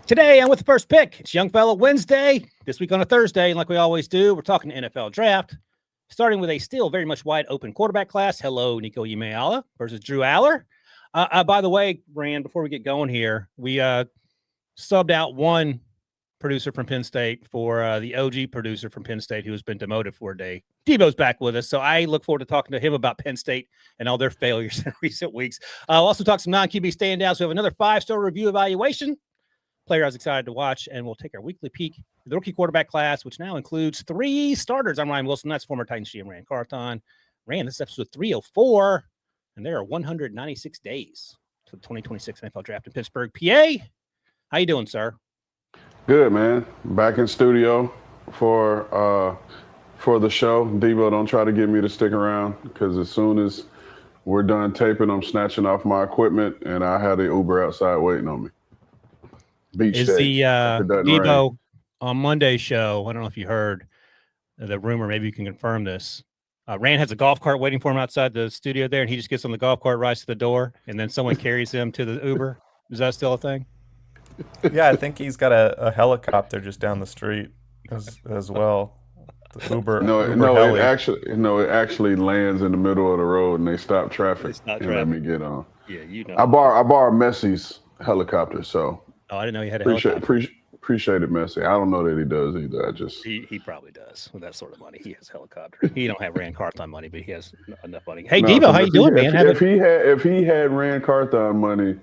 Today, I'm with the first pick. It's Young Fella Wednesday. This week on a Thursday, and like we always do, we're talking NFL draft, starting with a still very much wide open quarterback class. Hello, Nico Iamaleava versus Drew Allar. By the way, Rand, before we get going here, we subbed out one producer from Penn State for the OG producer from Penn State who has been demoted for a day. Debo's back with us, so I look forward to talking to him about Penn State and all their failures in recent weeks. I'll also talk some non-QB standouts. We have another 5-star review evaluation. Player I was excited to watch, and we'll take our weekly peek at the rookie quarterback class, which now includes 3 starters. I'm Ryan Wilson. That's former Titans GM Rand Carthon. Rand, this is episode 304, and there are 196 days to the 2026 NFL Draft in Pittsburgh, PA. How you doing, sir? Good, man. Back in studio for the show. Debo, don't try to get me to stick around because as soon as we're done taping, I'm snatching off my equipment, and I had the Uber outside waiting on me. Beach is day. The Debo on Monday's show, I don't know if you heard the rumor, maybe you can confirm this. Rand has a golf cart waiting for him outside the studio there, and he just gets on the golf cart, rides to the door, and then someone carries him to the Uber. Is that still a thing? Yeah, I think he's got a helicopter just down the street as well. The Uber. It actually lands in the middle of the road, and they stop traffic and let me get on. Yeah, you know. I borrowed Messi's helicopter, so. Oh, I didn't know he had a helicopter. Appreciate it, Messi. I don't know that he does either. He probably does with that sort of money. He has a helicopter. He don't have Rand Carthon money, but he has enough money. Hey, Debo, how you doing, man? If he had Rand Carthon money,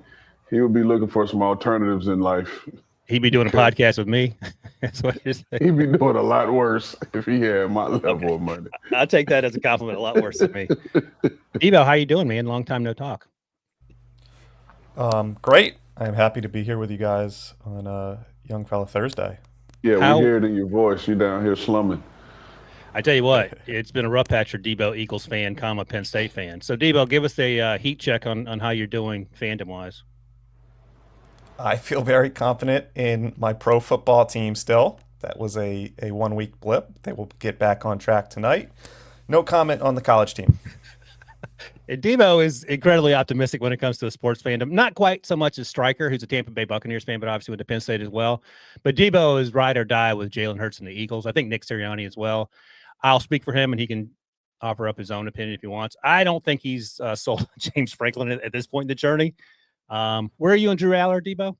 he would be looking for some alternatives in life. He'd be doing a podcast with me. That's what you're saying. He'd be doing a lot worse if he had my level of money. I'll take that as a compliment. A lot worse than me. Debo, how you doing, man? Long time no talk. Great. I'm happy to be here with you guys on Young Fella Thursday. Yeah, we hear it in your voice. You're down here slumming. I tell you what, it's been a rough patch for Debo, Eagles fan, Penn State fan. So, Debo, give us a heat check on how you're doing fandom-wise. I feel very confident in my pro football team still. That was a 1-week blip. They will get back on track tonight. No comment on the college team. Debo is incredibly optimistic when it comes to the sports fandom. Not quite so much as Stryker, who's a Tampa Bay Buccaneers fan, but obviously with the Penn State as well. But Debo is ride or die with Jalen Hurts and the Eagles. I think Nick Sirianni as well. I'll speak for him, and he can offer up his own opinion if he wants. I don't think he's sold James Franklin at this point in the journey. Where are you and Drew Allar, Debo?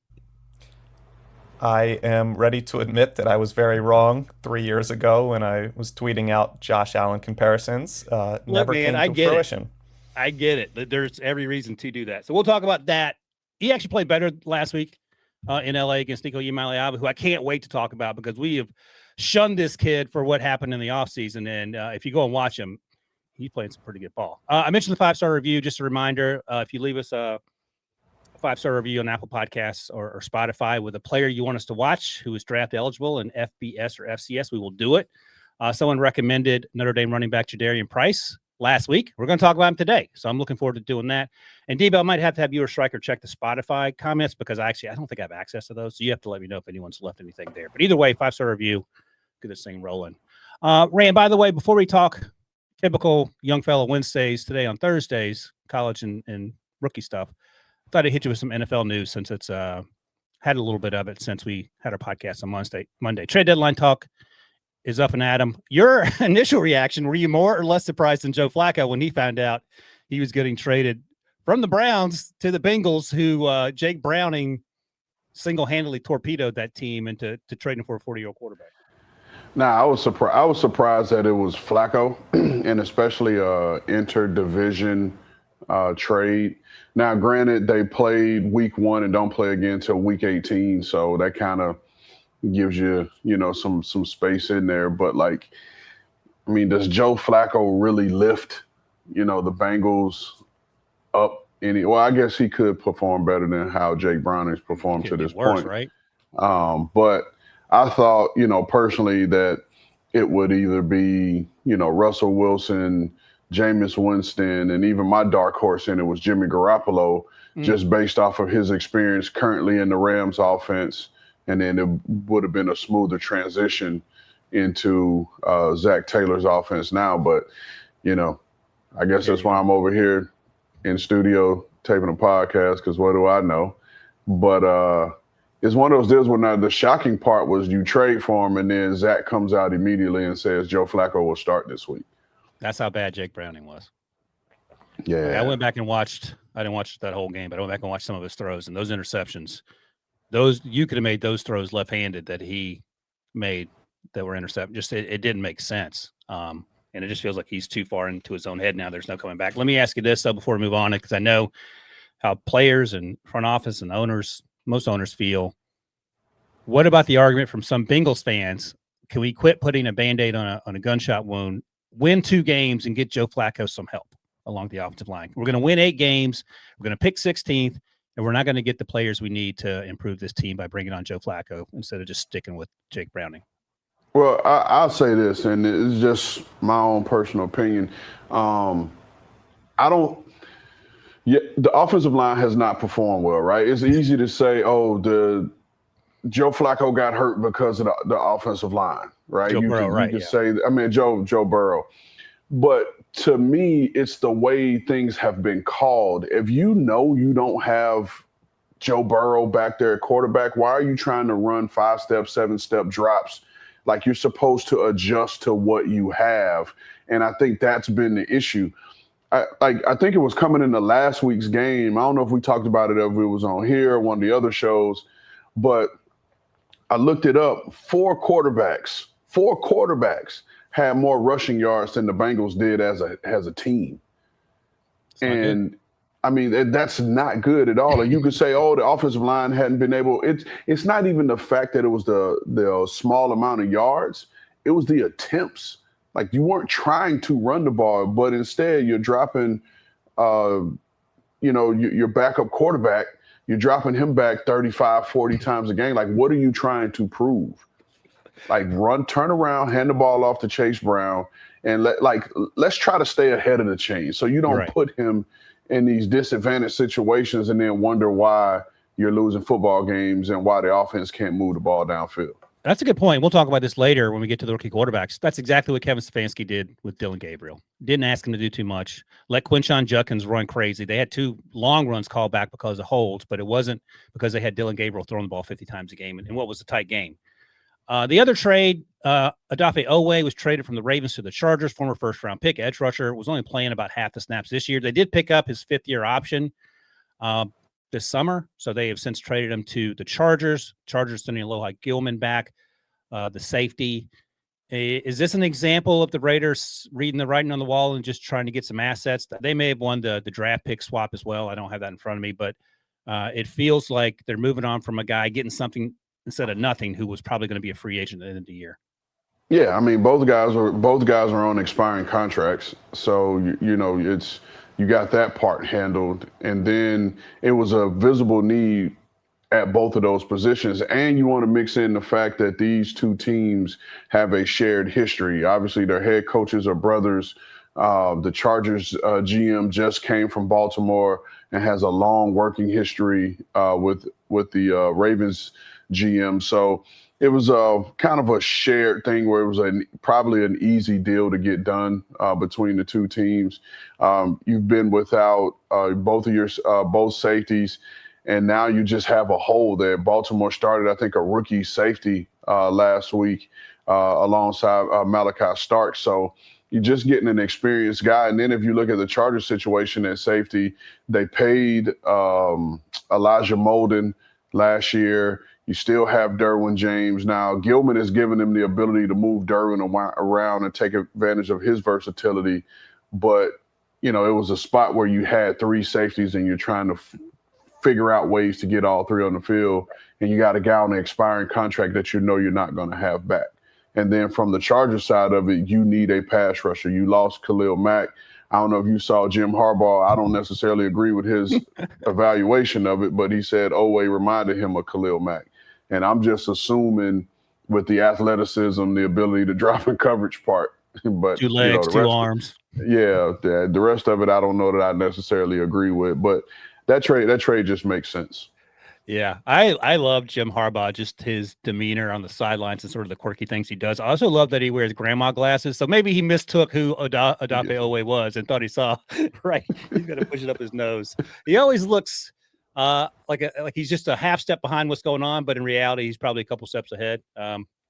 I am ready to admit that I was very wrong 3 years ago when I was tweeting out Josh Allen comparisons. Never came to fruition. I get it. There's every reason to do that. So we'll talk about that. He actually played better last week in LA against Nico Iamaleava, who I can't wait to talk about because we have shunned this kid for what happened in the offseason. And if you go and watch him, he's playing some pretty good ball. I mentioned the 5-star review. Just a reminder, if you leave us a 5-star review on Apple Podcasts or Spotify with a player you want us to watch who is draft eligible in FBS or FCS, we will do it. Someone recommended Notre Dame running back Jadarian Price last week. We're going to talk about him today. So I'm looking forward to doing that. And Debo, I might have to have you or Stryker check the Spotify comments because I don't think I have access to those. So you have to let me know if anyone's left anything there. But either way, 5-star review, get this thing rolling. Rand, by the way, before we talk typical Young Fella Wednesdays today on Thursdays, college and rookie stuff, I thought I'd hit you with some NFL news since it's had a little bit of it since we had our podcast on Monday. Trade deadline talk is up and at him. Your initial reaction, were you more or less surprised than Joe Flacco when he found out he was getting traded from the Browns to the Bengals, who Jake Browning single-handedly torpedoed that team into trading for a 40-year-old quarterback? I was surprised that it was Flacco, and especially inter-division trade. Now, granted, they played week 1 and don't play again until week 18, so that kind of gives you, some space in there. But, does Joe Flacco really lift, the Bengals up any? Well, I guess he could perform better than how Jake Browning's performed to this point. Right? But I thought, personally that it would either be, Russell Wilson, Jameis Winston, and even my dark horse in it was Jimmy Garoppolo, just based off of his experience currently in the Rams offense. And then it would have been a smoother transition into Zach Taylor's offense now. But, I guess that's why I'm over here in studio taping a podcast, because what do I know? But it's one of those deals where now the shocking part was you trade for him, and then Zach comes out immediately and says Joe Flacco will start this week. That's how bad Jake Browning was. Yeah. Like, I went back and watched. I didn't watch that whole game, but I went back and watched some of his throws, and those interceptions. Those you could have made those throws left-handed that he made that were intercepted. Just it didn't make sense. And it just feels like he's too far into his own head now. There's no coming back. Let me ask you this though before we move on, because I know how players and front office and owners, most owners feel. What about the argument from some Bengals fans? Can we quit putting a Band-Aid on a gunshot wound, win 2 games, and get Joe Flacco some help along the offensive line? We're going to win 8 games. We're going to pick 16th, and we're not going to get the players we need to improve this team by bringing on Joe Flacco instead of just sticking with Jake Browning. Well, I'll say this, and it's just my own personal opinion. The offensive line has not performed well, right? It's easy to say, the Joe Flacco got hurt because of the offensive line, right? Joe Burrow, you could say, Joe Burrow. But to me, it's the way things have been called. If you know you don't have Joe Burrow back there at quarterback, why are you trying to run 5-step, 7-step drops? Like, you're supposed to adjust to what you have. And I think that's been the issue. I think it was coming into last week's game. I don't know if we talked about it, if it was on here or one of the other shows, but I looked it up. 4 quarterbacks had more rushing yards than the Bengals did as a team. And I mean, that's not good at all. And you could say, the offensive line hadn't been able. It's not even the fact that it was the small amount of yards. It was the attempts. Like, you weren't trying to run the ball, but instead you're dropping, your backup quarterback. You're dropping him back 35, 40 times a game. Like, what are you trying to prove? Like, turn around, hand the ball off to Chase Brown, and let's try to stay ahead of the chain so you don't put him in these disadvantaged situations and then wonder why you're losing football games and why the offense can't move the ball downfield. That's a good point. We'll talk about this later when we get to the rookie quarterbacks. That's exactly what Kevin Stefanski did with Dillon Gabriel. Didn't ask him to do too much. Let Quinshon Judkins run crazy. They had 2 long runs called back because of holds, but it wasn't because they had Dillon Gabriel throwing the ball 50 times a game in what was a tight game. The other trade, Odafe Oweh was traded from the Ravens to the Chargers, former first-round pick, edge rusher, was only playing about half the snaps this year. They did pick up his 5th-year option this summer, so they have since traded him to the Chargers. Chargers sending Alohi Gilman back, the safety. Is this an example of the Raiders reading the writing on the wall and just trying to get some assets? They may have won the draft pick swap as well. I don't have that in front of me, but it feels like they're moving on from a guy getting something instead of nothing, who was probably going to be a free agent at the end of the year. Yeah, I mean, both guys are on expiring contracts, so you got that part handled, and then it was a visible need at both of those positions, and you want to mix in the fact that these 2 teams have a shared history. Obviously, their head coaches are brothers. The Chargers GM just came from Baltimore and has a long working history with the Ravens GM. So it was kind of a shared thing where it was probably an easy deal to get done between the 2 teams. You've been without both safeties, and now you just have a hole there. Baltimore started, I think, a rookie safety last week alongside Malachi Stark. So you're just getting an experienced guy. And then if you look at the Chargers situation at safety, they paid Elijah Molden last year. You still have Derwin James. Now, Gilman has given them the ability to move Derwin around and take advantage of his versatility. But, it was a spot where you had 3 safeties and you're trying to figure out ways to get all 3 on the field. And you got a guy on an expiring contract that you're not going to have back. And then from the Chargers side of it, you need a pass rusher. You lost Khalil Mack. I don't know if you saw Jim Harbaugh. I don't necessarily agree with his evaluation of it, but he said Oweh reminded him of Khalil Mack. And I'm just assuming with the athleticism, the ability to drop in coverage part. But 2 legs, 2 arms. The rest of it, I don't know that I necessarily agree with. But that trade just makes sense. Yeah, I love Jim Harbaugh, just his demeanor on the sidelines and sort of the quirky things he does. I also love that he wears grandma glasses. So maybe he mistook who Odafe Oweh was and thought he saw, right, he's going to push it up his nose. He always looks Like he's just a half step behind what's going on, but in reality, he's probably a couple steps ahead.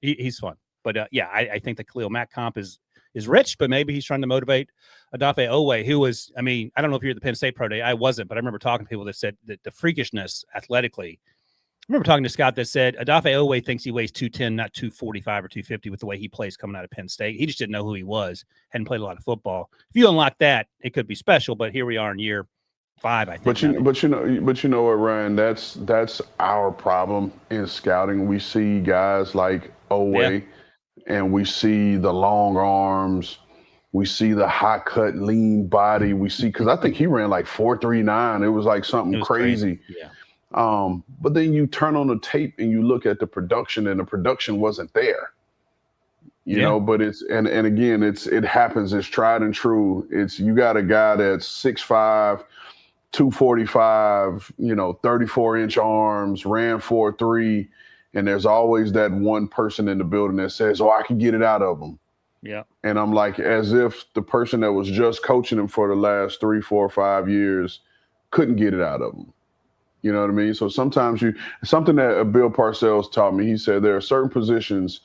He's fun, but I think the Khalil Mack comp is rich, but maybe he's trying to motivate Odafe Oweh, who was, I mean, I don't know if you're at the Penn State Pro Day. I wasn't, but I remember talking to people that said that the freakishness athletically. I remember talking to Scott that said Odafe Oweh thinks he weighs 210, not 245 or 250 with the way he plays coming out of Penn State. He just didn't know who he was, hadn't played a lot of football. If you unlock that, it could be special, but here we are in year 5, I think. But you know what, Ryan? That's our problem in scouting. We see guys like Oweh, and we see the long arms. We see the high cut, lean body. We see, because I think he ran like 4.39. It was like something crazy. Yeah. But then you turn on the tape and you look at the production, and the production wasn't there. You know, but and again, it happens. It's tried and true. It's, you got a guy that's 6'5", 245, 34-inch arms, ran 4.3, and there's always that one person in the building that says, "Oh, I can get it out of him." Yeah. And I'm like, as if the person that was just coaching him for the last 3, 4, 5 years couldn't get it out of him. You know what I mean? So sometimes something that Bill Parcells taught me, he said there are certain positions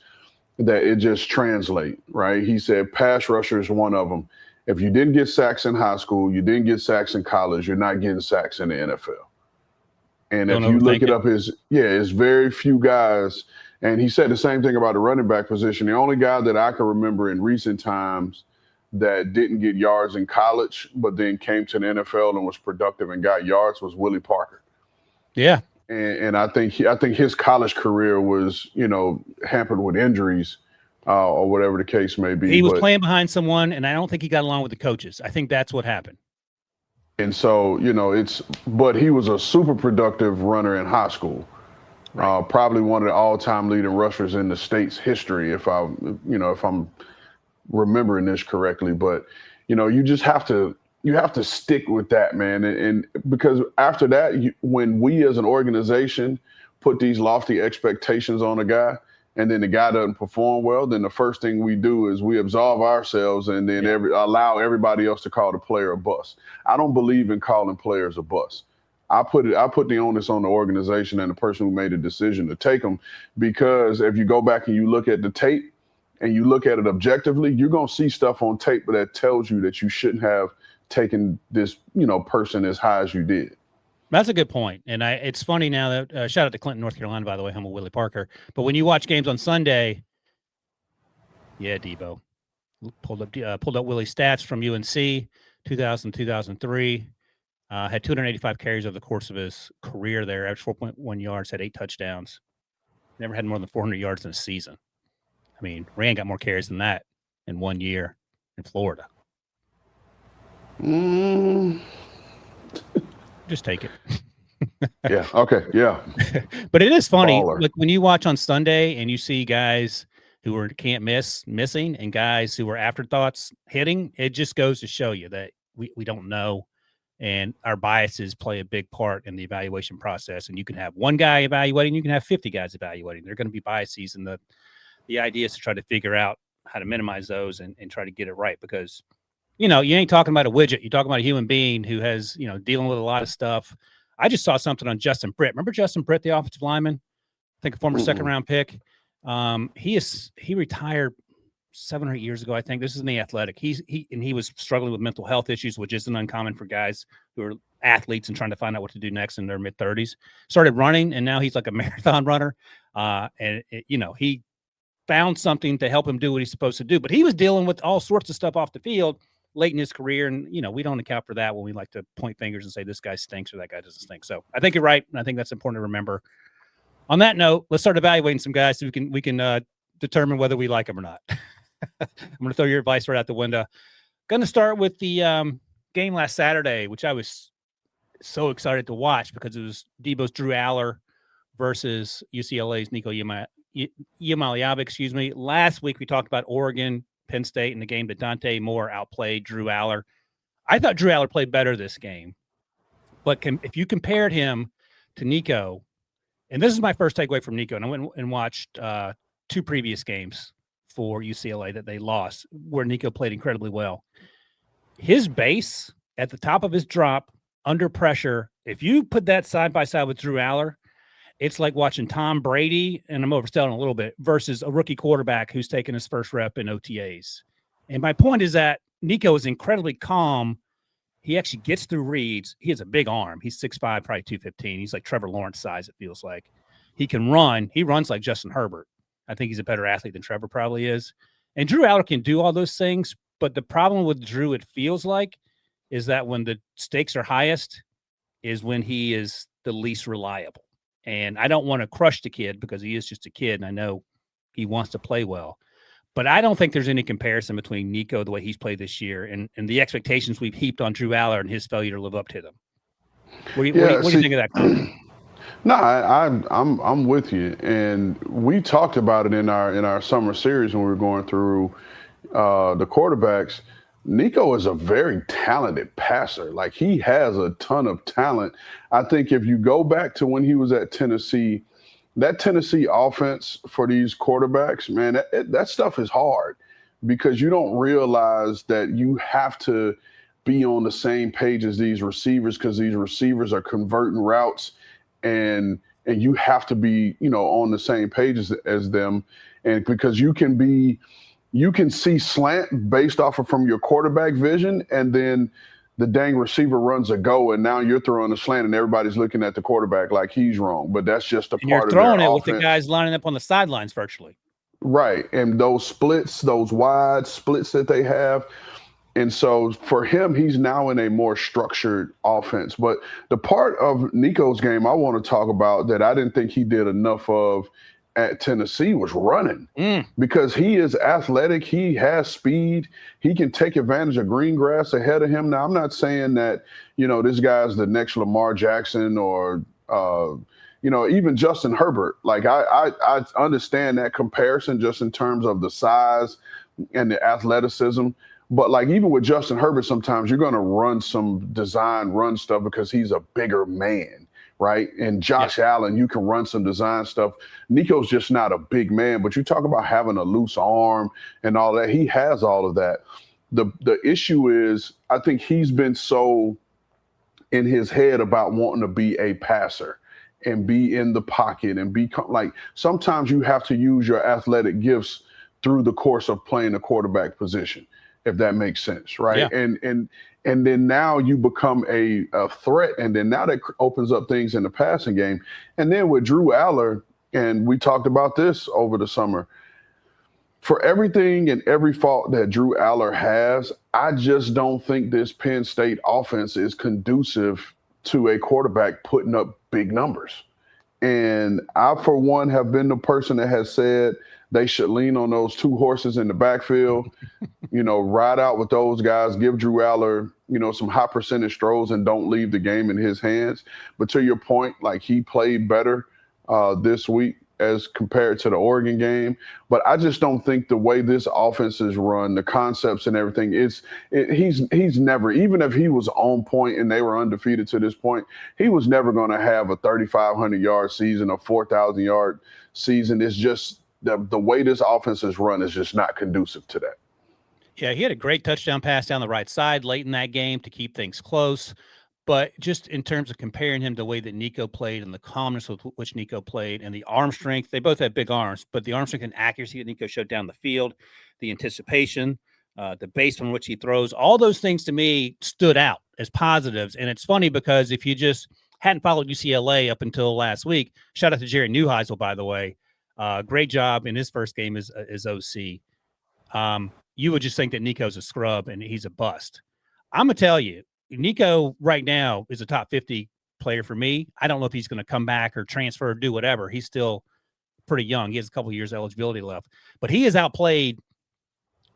that it just translate, right? He said pass rusher is one of them. If you didn't get sacks in high school, you didn't get sacks in college, you're not getting sacks in the NFL. And if you look it up, it's very few guys. And he said the same thing about the running back position. The only guy that I can remember in recent times that didn't get yards in college, but then came to the NFL and was productive and got yards was Willie Parker. Yeah. And I think his college career was, hampered with injuries or whatever the case may be. He was playing behind someone, and I don't think he got along with the coaches. I think that's what happened. And so, but he was a super productive runner in high school. Right. Probably one of the all-time leading rushers in the state's history, if I'm remembering this correctly. But, you just have to stick with that, man. And because after that, when we as an organization put these lofty expectations on a guy, and then the guy doesn't perform well, then the first thing we do is we absolve ourselves and then allow everybody else to call the player a bust. I don't believe in calling players a bust. I put the onus on the organization and the person who made the decision to take them, because if you go back and you look at the tape and you look at it objectively, you're going to see stuff on tape that tells you that you shouldn't have taken this, person as high as you did. That's a good point. And it's funny now that shout out to Clinton, North Carolina, by the way, home of Willie Parker. But when you watch games on Sunday, Debo pulled up Willie's stats from UNC 2000, 2003. Had 285 carries over the course of his career there, averaged 4.1 yards, had 8 touchdowns. Never had more than 400 yards in a season. I mean, Rand got more carries than that in 1 year in Florida. Just take it. Yeah. Okay. Yeah. But it is funny. Baller. Like when you watch on Sunday and you see guys who can't missing and guys who are afterthoughts hitting, it just goes to show you that we don't know. And our biases play a big part in the evaluation process. And you can have one guy evaluating, you can have 50 guys evaluating. They're going to be biases. And the idea is to try to figure out how to minimize those and try to get it right. Because, you ain't talking about a widget. You're talking about a human being who has, dealing with a lot of stuff. I just saw something on Justin Britt. Remember Justin Britt, the offensive lineman? I think a former second-round pick. He retired 7 or 8 years ago, I think. This is in The Athletic. He was struggling with mental health issues, which isn't uncommon for guys who are athletes and trying to find out what to do next in their mid-30s. Started running, and now he's like a marathon runner. He found something to help him do what he's supposed to do. But he was dealing with all sorts of stuff off the field late in his career, and we don't account for that when we like to point fingers and say this guy stinks or that guy doesn't stink. So I think you're right, and I think that's important to remember. On that note, let's start evaluating some guys so we can determine whether we like them or not. I'm going to throw your advice right out the window. Going to start with the game last Saturday, which I was so excited to watch because it was Debo's Drew Allar versus UCLA's Nico Iamaleava. Last week we talked about Oregon, Penn State, in the game that Dante Moore outplayed Drew Allar. I thought Drew Allar played better this game, but if you compared him to Nico, and this is my first takeaway from Nico, and I went and watched 2 previous games for UCLA that they lost, where Nico played incredibly well. His base at the top of his drop under pressure If you put that side by side with Drew Allar, it's like watching Tom Brady, and I'm overselling a little bit, versus a rookie quarterback who's taking his first rep in OTAs. And my point is that Nico is incredibly calm. He actually gets through reads. He has a big arm. He's 6'5", probably 215. He's like Trevor Lawrence size, it feels like. He can run. He runs like Justin Herbert. I think he's a better athlete than Trevor probably is. And Drew Allar can do all those things, but the problem with Drew, it feels like, is that when the stakes are highest is when he is the least reliable. And I don't want to crush the kid because he is just a kid, and I know he wants to play well. But I don't think there's any comparison between Nico, the way he's played this year, and the expectations we've heaped on Drew Allar and his failure to live up to them. What do you think of that comment? No, I'm with you, and we talked about it in our summer series when we were going through the quarterbacks. Nico is a very talented passer. Like, he has a ton of talent. I think if you go back to when he was at Tennessee, that Tennessee offense for these quarterbacks, man, that stuff is hard because you don't realize that you have to be on the same page as these receivers because these receivers are converting routes and you have to be, on the same page as them. And because you can see slant based off of from your quarterback vision, and then the dang receiver runs a go, and now you're throwing a slant, and everybody's looking at the quarterback like he's wrong. But that's just a part of their offense. You're throwing it with the guys lining up on the sidelines virtually. Right, and those splits, those wide splits that they have. And so for him, he's now in a more structured offense. But the part of Nico's game I want to talk about that I didn't think he did enough of at Tennessee was running because he is athletic. He has speed. He can take advantage of green grass ahead of him. Now, I'm not saying that, this guy's the next Lamar Jackson or, even Justin Herbert. Like, I understand that comparison just in terms of the size and the athleticism. But like, even with Justin Herbert, sometimes you're going to run some design run stuff because he's a bigger man. Right. And Josh Allen, you can run some design stuff. Nico's just not a big man, but you talk about having a loose arm and all that. He has all of that. The issue is, I think he's been so in his head about wanting to be a passer and be in the pocket and be like, sometimes you have to use your athletic gifts through the course of playing the quarterback position, if that makes sense. Right. Yeah. And then now you become a threat, and then now that opens up things in the passing game. And then with Drew Allar, and we talked about this over the summer, for everything and every fault that Drew Allar has, I just don't think this Penn State offense is conducive to a quarterback putting up big numbers. And I, for one, have been the person that has said they should lean on those two horses in the backfield, ride out with those guys, give Drew Allar, some high percentage throws and don't leave the game in his hands. But to your point, like, he played better this week as compared to the Oregon game. But I just don't think the way this offense is run, the concepts and everything, he's never, even if he was on point and they were undefeated to this point, he was never going to have a 3,500-yard season, a 4,000-yard season. It's just the way this offense is run is just not conducive to that. Yeah, he had a great touchdown pass down the right side late in that game to keep things close. But just in terms of comparing him to the way that Nico played and the calmness with which Nico played and the arm strength, they both had big arms, but the arm strength and accuracy that Nico showed down the field, the anticipation, the base from which he throws, all those things to me stood out as positives. And it's funny because if you just hadn't followed UCLA up until last week, shout out to Jerry Neuheisel, by the way, great job in his first game as OC. You would just think that Nico's a scrub and he's a bust. I'm going to tell you, Nico right now is a top 50 player for me. I don't know if he's going to come back or transfer or do whatever. He's still pretty young. He has a couple of years eligibility left. But he has outplayed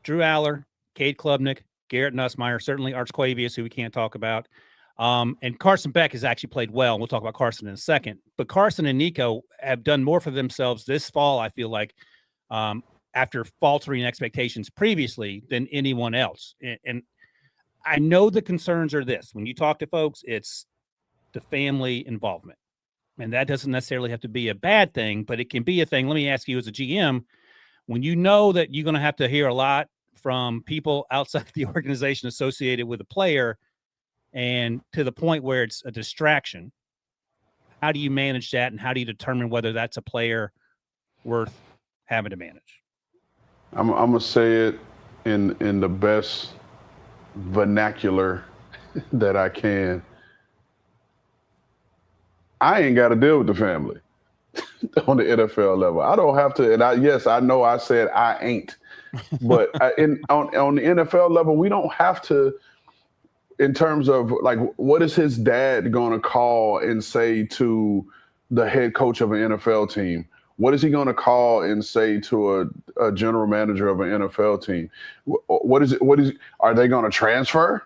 Drew Allar, Cade Klubnik, Garrett Nussmeier, certainly Arch Quavius, who we can't talk about. And Carson Beck has actually played well. And we'll talk about Carson in a second. But Carson and Nico have done more for themselves this fall, I feel like, after faltering expectations previously than anyone else. And I know the concerns are this. When you talk to folks, it's the family involvement. And that doesn't necessarily have to be a bad thing, but it can be a thing. Let me ask you as a GM, when you know that you're going to have to hear a lot from people outside the organization associated with a player, and to the point where it's a distraction. How do you manage that, and how do you determine whether that's a player worth having to manage? I'm gonna say it in the best vernacular that I can. I ain't got to deal with the family on the NFL level. I don't have to. And I know I said I ain't, but on the NFL level, we don't have to. In terms of like, what is his dad going to call and say to the head coach of an NFL team? What is he going to call and say to a general manager of an NFL team? Are they going to transfer?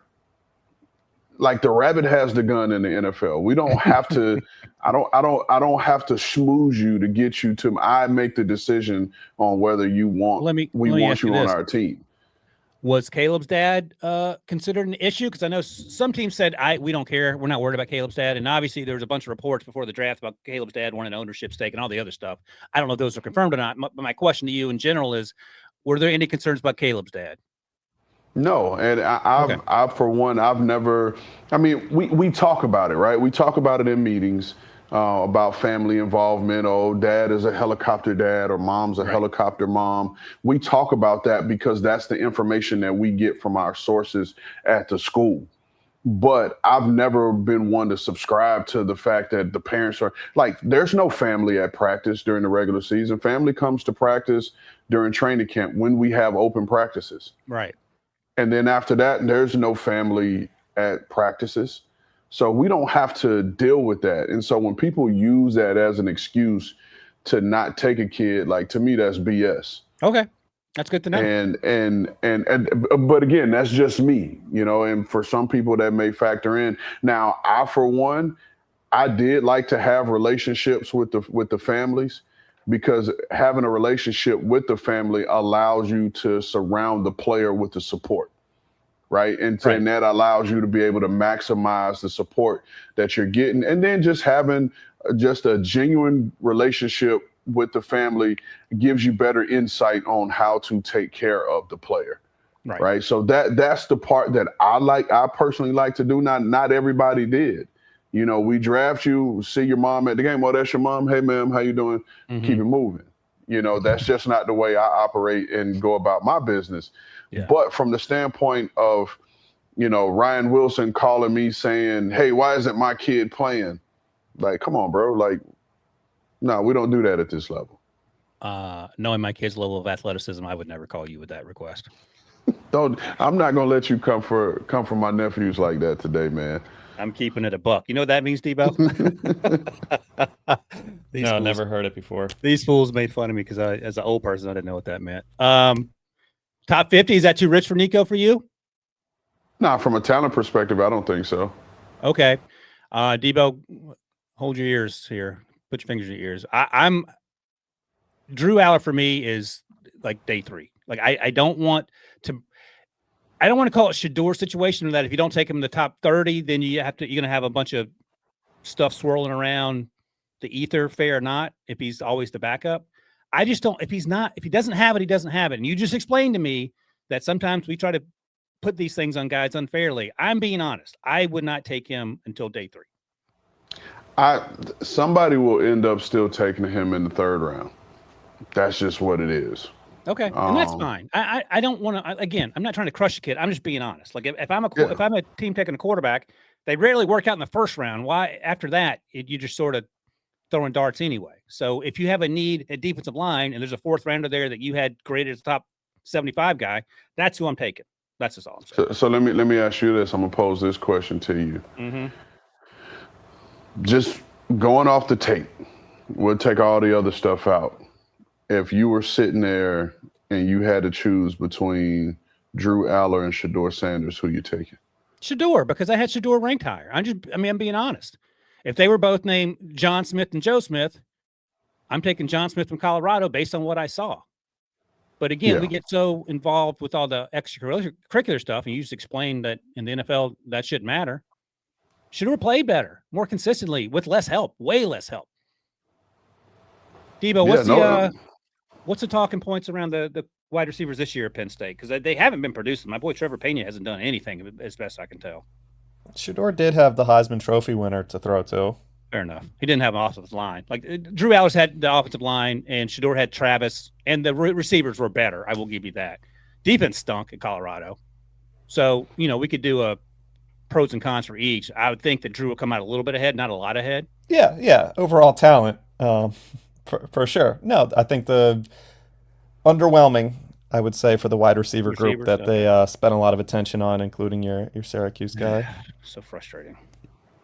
Like, the rabbit has the gun in the NFL. We don't have to. I don't have to schmooze you to get you to. I make the decision on whether you want. We want you on our team. Was Caleb's dad considered an issue? Because I know some teams said, we don't care. We're not worried about Caleb's dad. And obviously there was a bunch of reports before the draft about Caleb's dad wanting an ownership stake and all the other stuff. I don't know if those are confirmed or not. My question to you in general is, were there any concerns about Caleb's dad? No. And I for one, I've never, I mean, we talk about it, right? We talk about it in meetings. About family involvement. Oh, dad is a helicopter dad or mom's a helicopter mom. We talk about that because that's the information that we get from our sources at the school. But I've never been one to subscribe to the fact that the parents are like, there's no family at practice during the regular season. Family comes to practice during training camp when we have open practices. Right. And then after that, there's no family at practices. So we don't have to deal with that. And so when people use that as an excuse to not take a kid, like, to me, that's BS. Okay. That's good to know. But again, that's just me, and for some people that may factor in. Now, for one, I did like to have relationships with the families, because having a relationship with the family allows you to surround the player with the support. Right. And that allows you to be able to maximize the support that you're getting. And then just having just a genuine relationship with the family gives you better insight on how to take care of the player. Right. So that's the part that I personally like to do. Not everybody did. We draft you, see your mom at the game. Oh, that's your mom. Hey, ma'am, how you doing? Mm-hmm. Keep it moving. That's just not the way I operate and go about my business. Yeah. But from the standpoint of, Ryan Wilson calling me saying, hey, why isn't my kid playing? Like, come on, bro. Like, no, we don't do that at this level. Knowing my kid's level of athleticism, I would never call you with that request. I'm not going to let you come for my nephews like that today, man. I'm keeping it a buck. You know what that means, Debo? No, never heard it before. These fools made fun of me because as an old person, I didn't know what that meant. Top 50, is that too rich for Nico for you? Nah, from a talent perspective, I don't think so. Okay. Debo, hold your ears here. Put your fingers in your ears. I'm Drew Allar for me is like day 3. Like I don't want to call it Shedeur situation, that if you don't take him in the top 30, then you're going to have a bunch of stuff swirling around the ether, fair or not, if he's always the backup. I just don't, if he doesn't have it, he doesn't have it. And you just explained to me that sometimes we try to put these things on guys unfairly. I'm being honest. I would not take him until day 3. Somebody will end up still taking him in the 3rd round. That's just what it is. Okay, and that's fine. I don't want to. Again, I'm not trying to crush a kid. I'm just being honest. Like if I'm a team taking a quarterback, they rarely work out in the 1st round. Why after that you just sort of throwing darts anyway. So if you have a need at defensive line and there's a 4th rounder there that you had graded as a top 75 guy, that's who I'm taking. That's just all I'm saying. So let me ask you this. I'm gonna pose this question to you. Mm-hmm. Just going off the tape, we'll take all the other stuff out. If you were sitting there and you had to choose between Drew Allar and Shedeur Sanders, who you taking? Shedeur, because I had Shedeur ranked higher. I'm being honest. If they were both named John Smith and Joe Smith, I'm taking John Smith from Colorado based on what I saw. But again, we get so involved with all the extracurricular stuff, and you just explained that in the NFL that shouldn't matter. Shedeur played better, more consistently, with less help, way less help. Debo, what's the talking points around the wide receivers this year at Penn State? Because they haven't been producing. My boy Trevor Pena hasn't done anything, as best I can tell. Shador did have the Heisman Trophy winner to throw to. Fair enough. He didn't have an offensive line. Like Drew Allers had the offensive line, and Shador had Travis, and the receivers were better. I will give you that. Defense stunk at Colorado. So, we could do a pros and cons for each. I would think that Drew will come out a little bit ahead, not a lot ahead. Yeah. Overall talent, for sure. No, I think the underwhelming, I would say, for the wide receiver group that they spent a lot of attention on, including your Syracuse guy. So frustrating.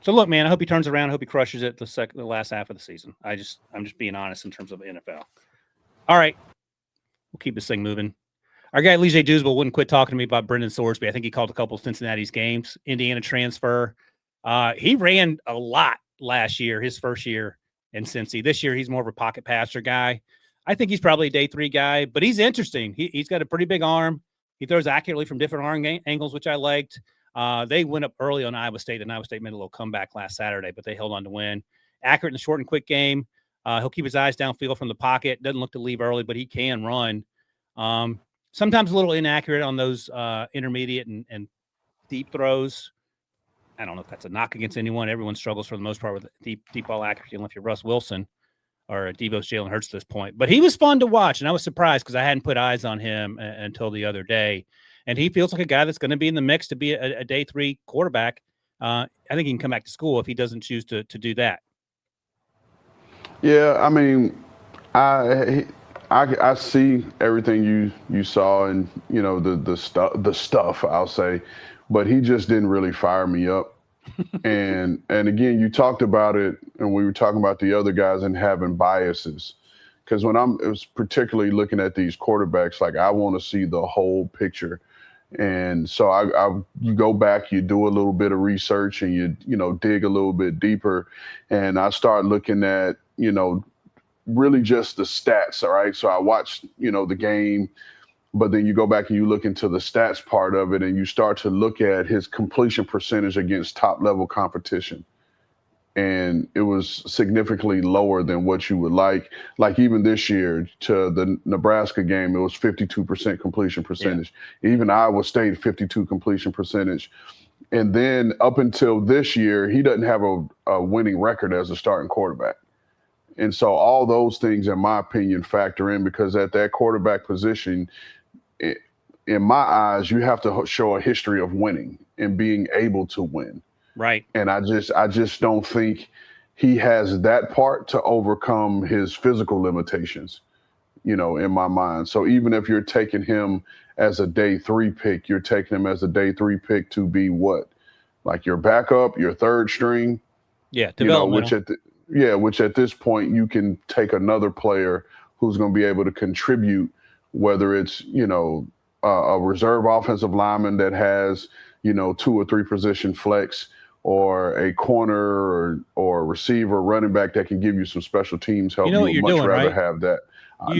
So look, man, I hope he turns around. I hope he crushes it the last half of the season. I'm just being honest in terms of NFL. All right, we'll keep this thing moving. Our guy Lige Dewsbull wouldn't quit talking to me about Brendan Sorsby. I think he called a couple of Cincinnati's games. Indiana transfer. He ran a lot last year, his first year in Cincy. This year, he's more of a pocket passer guy. I think he's probably a day 3 guy, but he's interesting. He's got a pretty big arm. He throws accurately from different arm angles, which I liked. They went up early on Iowa State, and Iowa State made a little comeback last Saturday, but they held on to win. Accurate in the short and quick game. He'll keep his eyes downfield from the pocket. Doesn't look to leave early, but he can run. Sometimes a little inaccurate on those intermediate and deep throws. I don't know if that's a knock against anyone. Everyone struggles for the most part with deep ball accuracy, unless you're Russ Wilson or Devo's Jalen Hurts at this point. But he was fun to watch, and I was surprised because I hadn't put eyes on him until the other day. And he feels like a guy that's going to be in the mix to be a day 3 quarterback. I think he can come back to school if he doesn't choose to do that. Yeah, I mean, I see everything you saw, and the stuff I'll say, but he just didn't really fire me up. and again, you talked about it, and we were talking about the other guys and having biases. Because when it was particularly looking at these quarterbacks, like I want to see the whole picture. And so you go back, you do a little bit of research, and you dig a little bit deeper. And I start looking at, really just the stats. All right. So I watched, the game, but then you go back and you look into the stats part of it, and you start to look at his completion percentage against top level competition. And it was significantly lower than what you would like. Like even this year to the Nebraska game, it was 52% completion percentage. Yeah. Even Iowa State, 52 completion percentage. And then up until this year, he doesn't have a winning record as a starting quarterback. And so all those things, in my opinion, factor in, because at that quarterback position, in my eyes, you have to show a history of winning and being able to win. Right. And I just don't think he has that part to overcome his physical limitations, in my mind. So even if you're taking him as a day 3 pick, you're taking him as a day 3 pick to be what? Like your backup, your third string? Yeah, developmental. Which at this point you can take another player who's going to be able to contribute, whether it's, a reserve offensive lineman that has, 2 or 3 position flex, or a corner or receiver, running back that can give you some special teams help. You know what you're doing, rather right? have that. You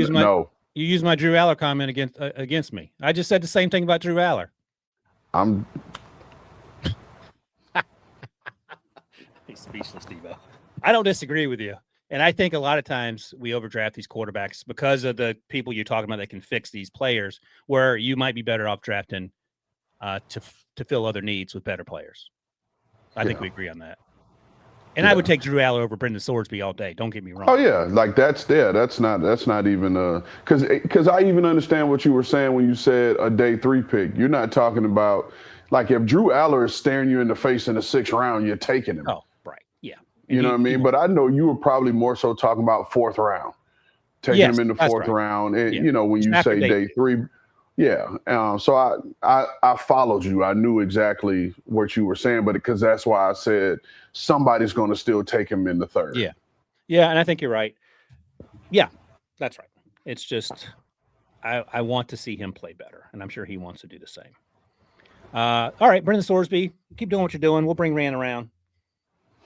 use my Drew Allar comment against me. I just said the same thing about Drew Allar. He's speechless, Devo. I don't disagree with you. And I think a lot of times we overdraft these quarterbacks because of the people you're talking about that can fix these players, where you might be better off drafting to fill other needs with better players. I think we agree on that. And I would take Drew Allar over Brendan Sortsby all day. Don't get me wrong. Oh yeah, like that's not even because I even understand what you were saying when you said a day 3 pick. You're not talking about, like, if Drew Allar is staring you in the face in the 6th round, you're taking him. Oh, right. Yeah. You know what I mean? But I know you were probably more so talking about 4th round, taking him in the 4th round. And when you say day 3. Yeah. So I followed you. I knew exactly what you were saying, but because that's why I said somebody's going to still take him in the 3rd. Yeah. Yeah. And I think you're right. Yeah, that's right. It's just, I want to see him play better, and I'm sure he wants to do the same. All right, Brendan Sorsby, keep doing what you're doing. We'll bring Rand around.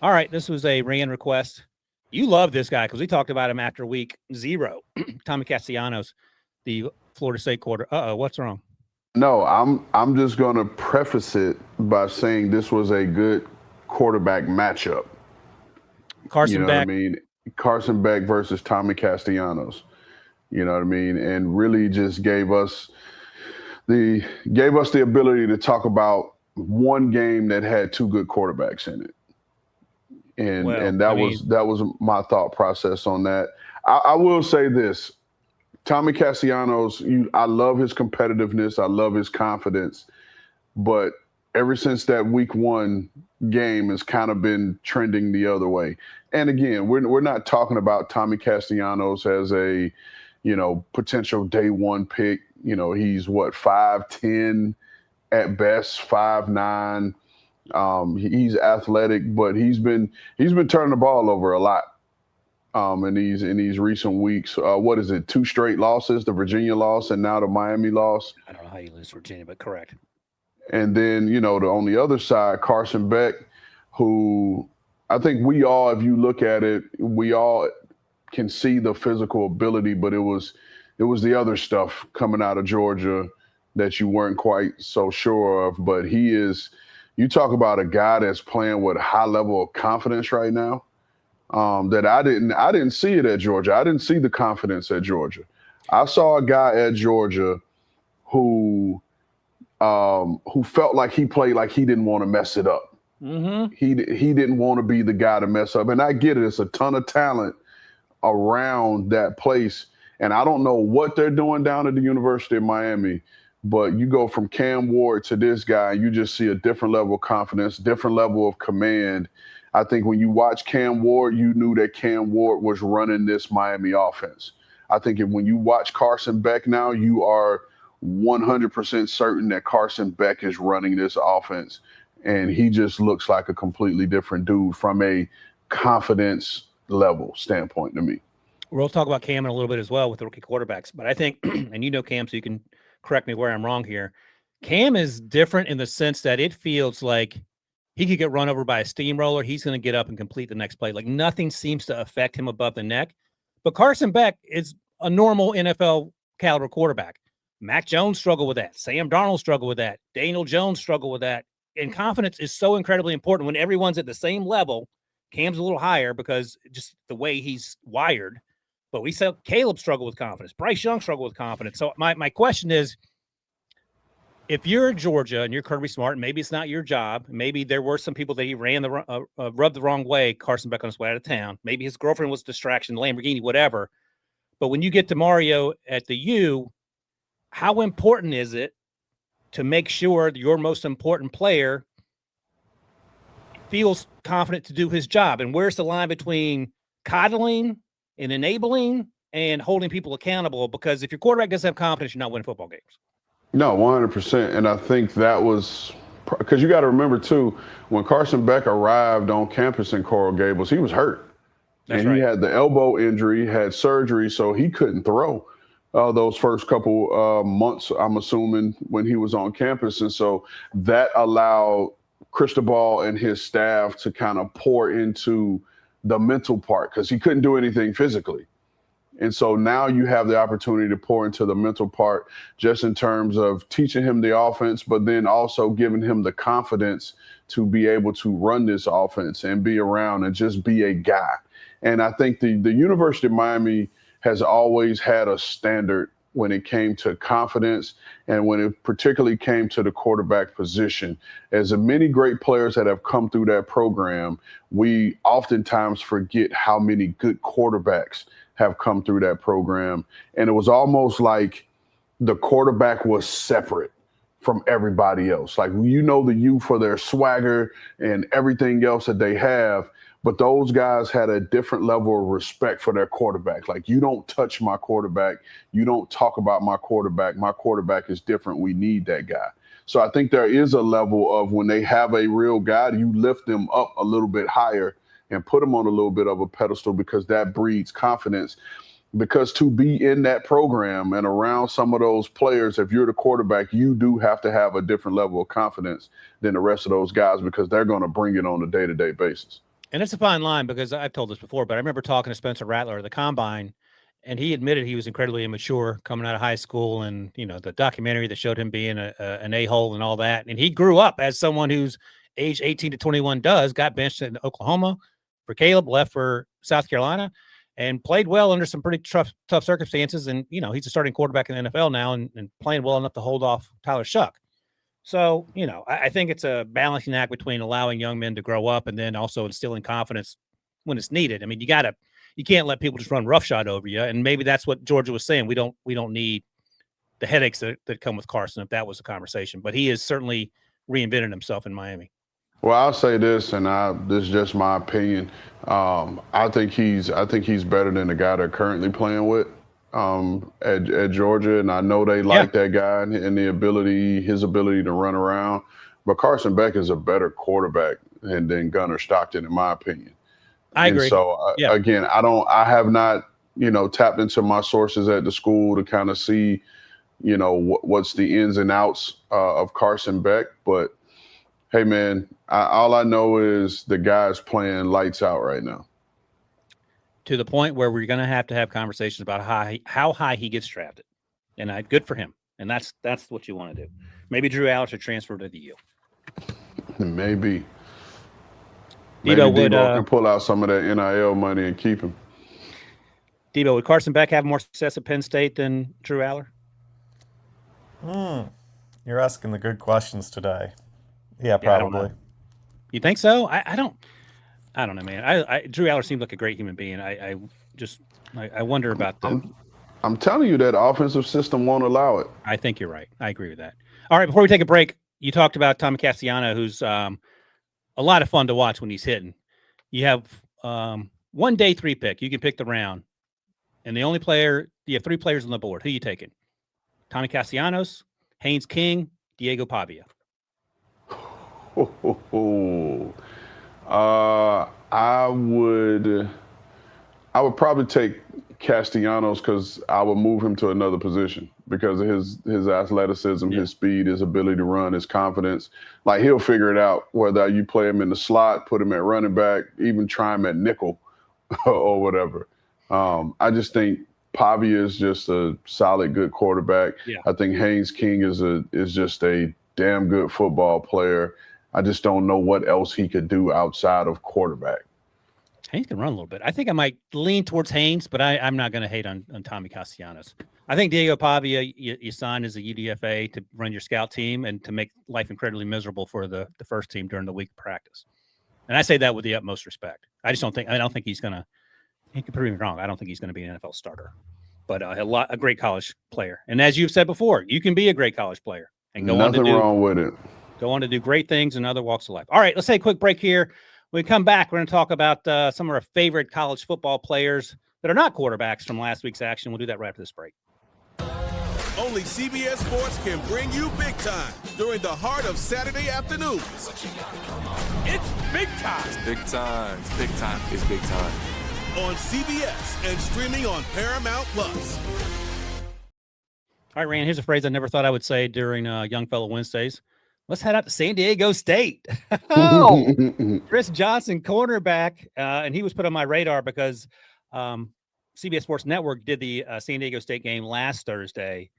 All right. This was a Rand request. You love this guy because we talked about him after week 0. Tommy Castellanos, the Florida State quarter. What's wrong? No, I'm just going to preface it by saying this was a good quarterback matchup. Carson Beck. What I mean? Carson Beck versus Tommy Castellanos. You know what I mean? And really just gave us the ability to talk about one game that had two good quarterbacks in it. And that was my thought process on that. I will say this. Tommy Castellanos, I love his competitiveness. I love his confidence. But ever since that week one game has kind of been trending the other way. And again, we're not talking about Tommy Castellanos as a, potential day one pick. He's 5'10" at best, 5'9". He's athletic, but he's been turning the ball over a lot. In these recent weeks. What is it? 2 straight losses, the Virginia loss and now the Miami loss. I don't know how you lose Virginia, but correct. And then, on the other side, Carson Beck, who I think we all, if you look at it, we all can see the physical ability, but it was the other stuff coming out of Georgia that you weren't quite so sure of. But you talk about a guy that's playing with a high level of confidence right now. That I didn't see it at Georgia. I didn't see the confidence at Georgia. I saw a guy at Georgia who felt like he played like he didn't want to mess it up. Mm-hmm. He didn't want to be the guy to mess up. And I get it. It's a ton of talent around that place. And I don't know what they're doing down at the University of Miami, but you go from Cam Ward to this guy, and you just see a different level of confidence, different level of command. I think when you watch Cam Ward, you knew that Cam Ward was running this Miami offense. I think when you watch Carson Beck now, you are 100% certain that Carson Beck is running this offense. And he just looks like a completely different dude from a confidence level standpoint to me. We'll talk about Cam in a little bit as well with the rookie quarterbacks. But I think, and Cam, so you can correct me where I'm wrong here, Cam is different in the sense that it feels like he could get run over by a steamroller. He's going to get up and complete the next play. Like nothing seems to affect him above the neck. But Carson Beck is a normal NFL caliber quarterback. Mac Jones struggled with that. Sam Darnold struggled with that. Daniel Jones struggled with that. And confidence is so incredibly important when everyone's at the same level. Cam's a little higher because just the way he's wired. But we saw Caleb struggle with confidence. Bryce Young struggled with confidence. So my question is, if you're Georgia and you're Kirby Smart, and maybe it's not your job, maybe there were some people that he rubbed the wrong way, Carson Beck on his way out of town. Maybe his girlfriend was a distraction, Lamborghini, whatever. But when you get to Mario at the U, how important is it to make sure your most important player feels confident to do his job? And where's the line between coddling and enabling and holding people accountable? Because if your quarterback doesn't have confidence, you're not winning football games. No, 100%. And I think that was because you got to remember, too, when Carson Beck arrived on campus in Coral Gables, he was hurt. That's and right. He had the elbow injury, had surgery, so he couldn't throw those first couple months, I'm assuming, when he was on campus. And so that allowed Cristobal and his staff to kind of pour into the mental part because he couldn't do anything physically. And so now you have the opportunity to pour into the mental part just in terms of teaching him the offense, but then also giving him the confidence to be able to run this offense and be around and just be a guy. And I think the University of Miami has always had a standard when it came to confidence and when it particularly came to the quarterback position. As many great players that have come through that program, we oftentimes forget how many good quarterbacks have come through that program. And it was almost like the quarterback was separate from everybody else. Like, the U for their swagger and everything else that they have, but those guys had a different level of respect for their quarterback. Like, you don't touch my quarterback. You don't talk about my quarterback. My quarterback is different. We need that guy. So I think there is a level of when they have a real guy, you lift them up a little bit higher and put them on a little bit of a pedestal because that breeds confidence. Because to be in that program and around some of those players, if you're the quarterback, you do have to have a different level of confidence than the rest of those guys because they're going to bring it on a day-to-day basis. And it's a fine line because I've told this before, but I remember talking to Spencer Rattler at the Combine, and he admitted he was incredibly immature coming out of high school and, the documentary that showed him being an a-hole and all that. And he grew up as someone who's age 18 to 21 got benched in Oklahoma for Caleb, left for South Carolina, and played well under some pretty tough circumstances. And, he's a starting quarterback in the NFL now and playing well enough to hold off Tyler Shuck. So, I think it's a balancing act between allowing young men to grow up and then also instilling confidence when it's needed. I mean, you can't let people just run roughshod over you. And maybe that's what Georgia was saying. We don't need the headaches that come with Carson, if that was the conversation. But he has certainly reinvented himself in Miami. Well, I'll say this, and this is just my opinion. I think he's better than the guy they're currently playing with at Georgia, and I know they like that guy and his ability to run around. But Carson Beck is a better quarterback than Gunnar Stockton, in my opinion. I agree. And so again, I have not tapped into my sources at the school to kind of see what's the ins and outs of Carson Beck, but hey man, all I know is the guy's playing lights out right now. To the point where we're going to have conversations about how high he gets drafted, and good for him. And that's what you want to do. Maybe Drew Allar should transfer to the U. Maybe Debo can pull out some of that NIL money and keep him. Debo, would Carson Beck have more success at Penn State than Drew Allar? You're asking the good questions today. Yeah, probably. You think so? I don't know, man. Drew Allar seemed like a great human being. I wonder about the. I'm telling you that offensive system won't allow it. I think you're right. I agree with that. All right, before we take a break, you talked about Tommy Castellanos, who's a lot of fun to watch when he's hitting. You have 1 day 3 pick. You can pick the round, and you have 3 players on the board. Who you taking? Tommy Castellanos, Haynes King, Diego Pavia. I would probably take Castellanos because I would move him to another position because of his athleticism, his speed, his ability to run, his confidence. Like, he'll figure it out, whether you play him in the slot, put him at running back, even try him at nickel or whatever. I just think Pavia is just a solid, good quarterback. Yeah. I think Haynes King is just a damn good football player. I just don't know what else he could do outside of quarterback. Haynes can run a little bit. I think I might lean towards Haynes, but I'm not going to hate on Tommy Castellanos. I think Diego Pavia, you signed as a UDFA to run your scout team and to make life incredibly miserable for the first team during the week of practice. And I say that with the utmost respect. I don't think he's going to. He could prove me wrong. I don't think he's going to be an NFL starter, but a great college player. And as you've said before, you can be a great college player and go on to do. Nothing wrong with it. Go on to do great things in other walks of life. All right, let's take a quick break here. When we come back, we're going to talk about some of our favorite college football players that are not quarterbacks from last week's action. We'll do that right after this break. Only CBS Sports can bring you big time during the heart of Saturday afternoons. It's big time. It's big time. It's big time. It's big time. On CBS and streaming on Paramount Plus. All right, Rand, here's a phrase I never thought I would say during Young Fellow Wednesdays. Let's head out to San Diego State. Chris Johnson, cornerback, and he was put on my radar because CBS Sports Network did the San Diego State game last Thursday,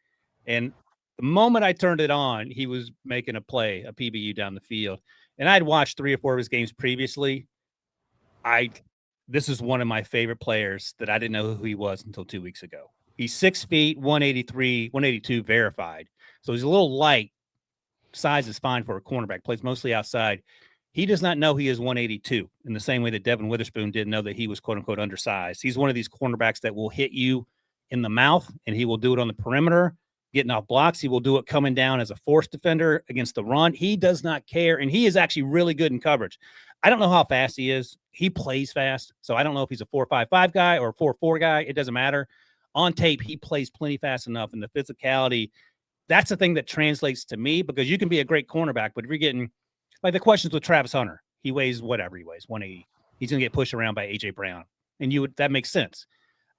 and the moment I turned it on, he was making a play, a PBU down the field, and I'd watched 3 or 4 of his games previously. This is one of my favorite players that I didn't know who he was until 2 weeks ago. He's 6 feet, 183, 182 verified, so he's a little light. Size is fine for a cornerback, plays mostly outside. He does not know he is 182 in the same way that Devin Witherspoon didn't know that he was quote unquote undersized. He's one of these cornerbacks that will hit you in the mouth, and he will do it on the perimeter, getting off blocks. He will do it coming down as a force defender against the run. He does not care, and he is actually really good in coverage. I don't know how fast he is. He plays fast, so I don't know if he's a 4.55 guy or a 4.4 guy. It doesn't matter. On tape, he plays plenty fast enough, and the physicality – that's the thing that translates to me, because you can be a great cornerback, but if you're getting like the questions with Travis Hunter, he weighs whatever he weighs, 180. He's going to get pushed around by A.J. Brown, and that makes sense.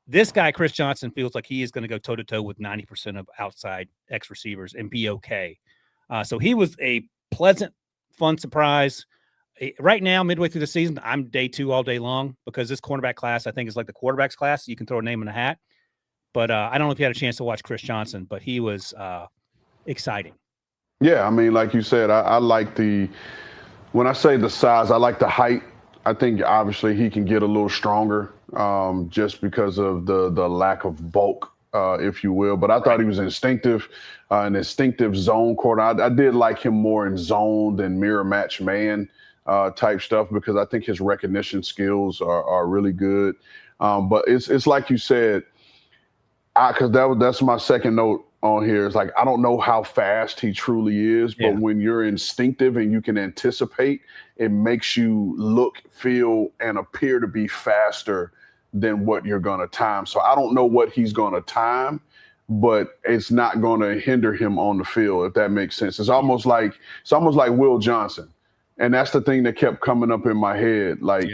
This guy, Chris Johnson, feels like he is going to go toe-to-toe with 90% of outside X receivers and be okay. So he was a pleasant, fun surprise. Right now, midway through the season, I'm day 2 all day long because this cornerback class, I think, is like the quarterback's class. You can throw a name in a hat. But I don't know if you had a chance to watch Chris Johnson, but he was exciting. Yeah, I mean, like you said, I like when I say the size, I like the height. I think obviously he can get a little stronger just because of the lack of bulk if you will. But I thought he was instinctive, an instinctive zone corner. I did like him more in zone than mirror match man type stuff because I think his recognition skills are really good. But it's like you said, because that's my second note on here. It's like I don't know how fast he truly is, but when you're instinctive and you can anticipate, it makes you look, feel, and appear to be faster than what you're going to time. So I don't know what he's going to time, but it's not going to hinder him on the field, if that makes sense. It's almost like Will Johnson. And that's the thing that kept coming up in my head. Like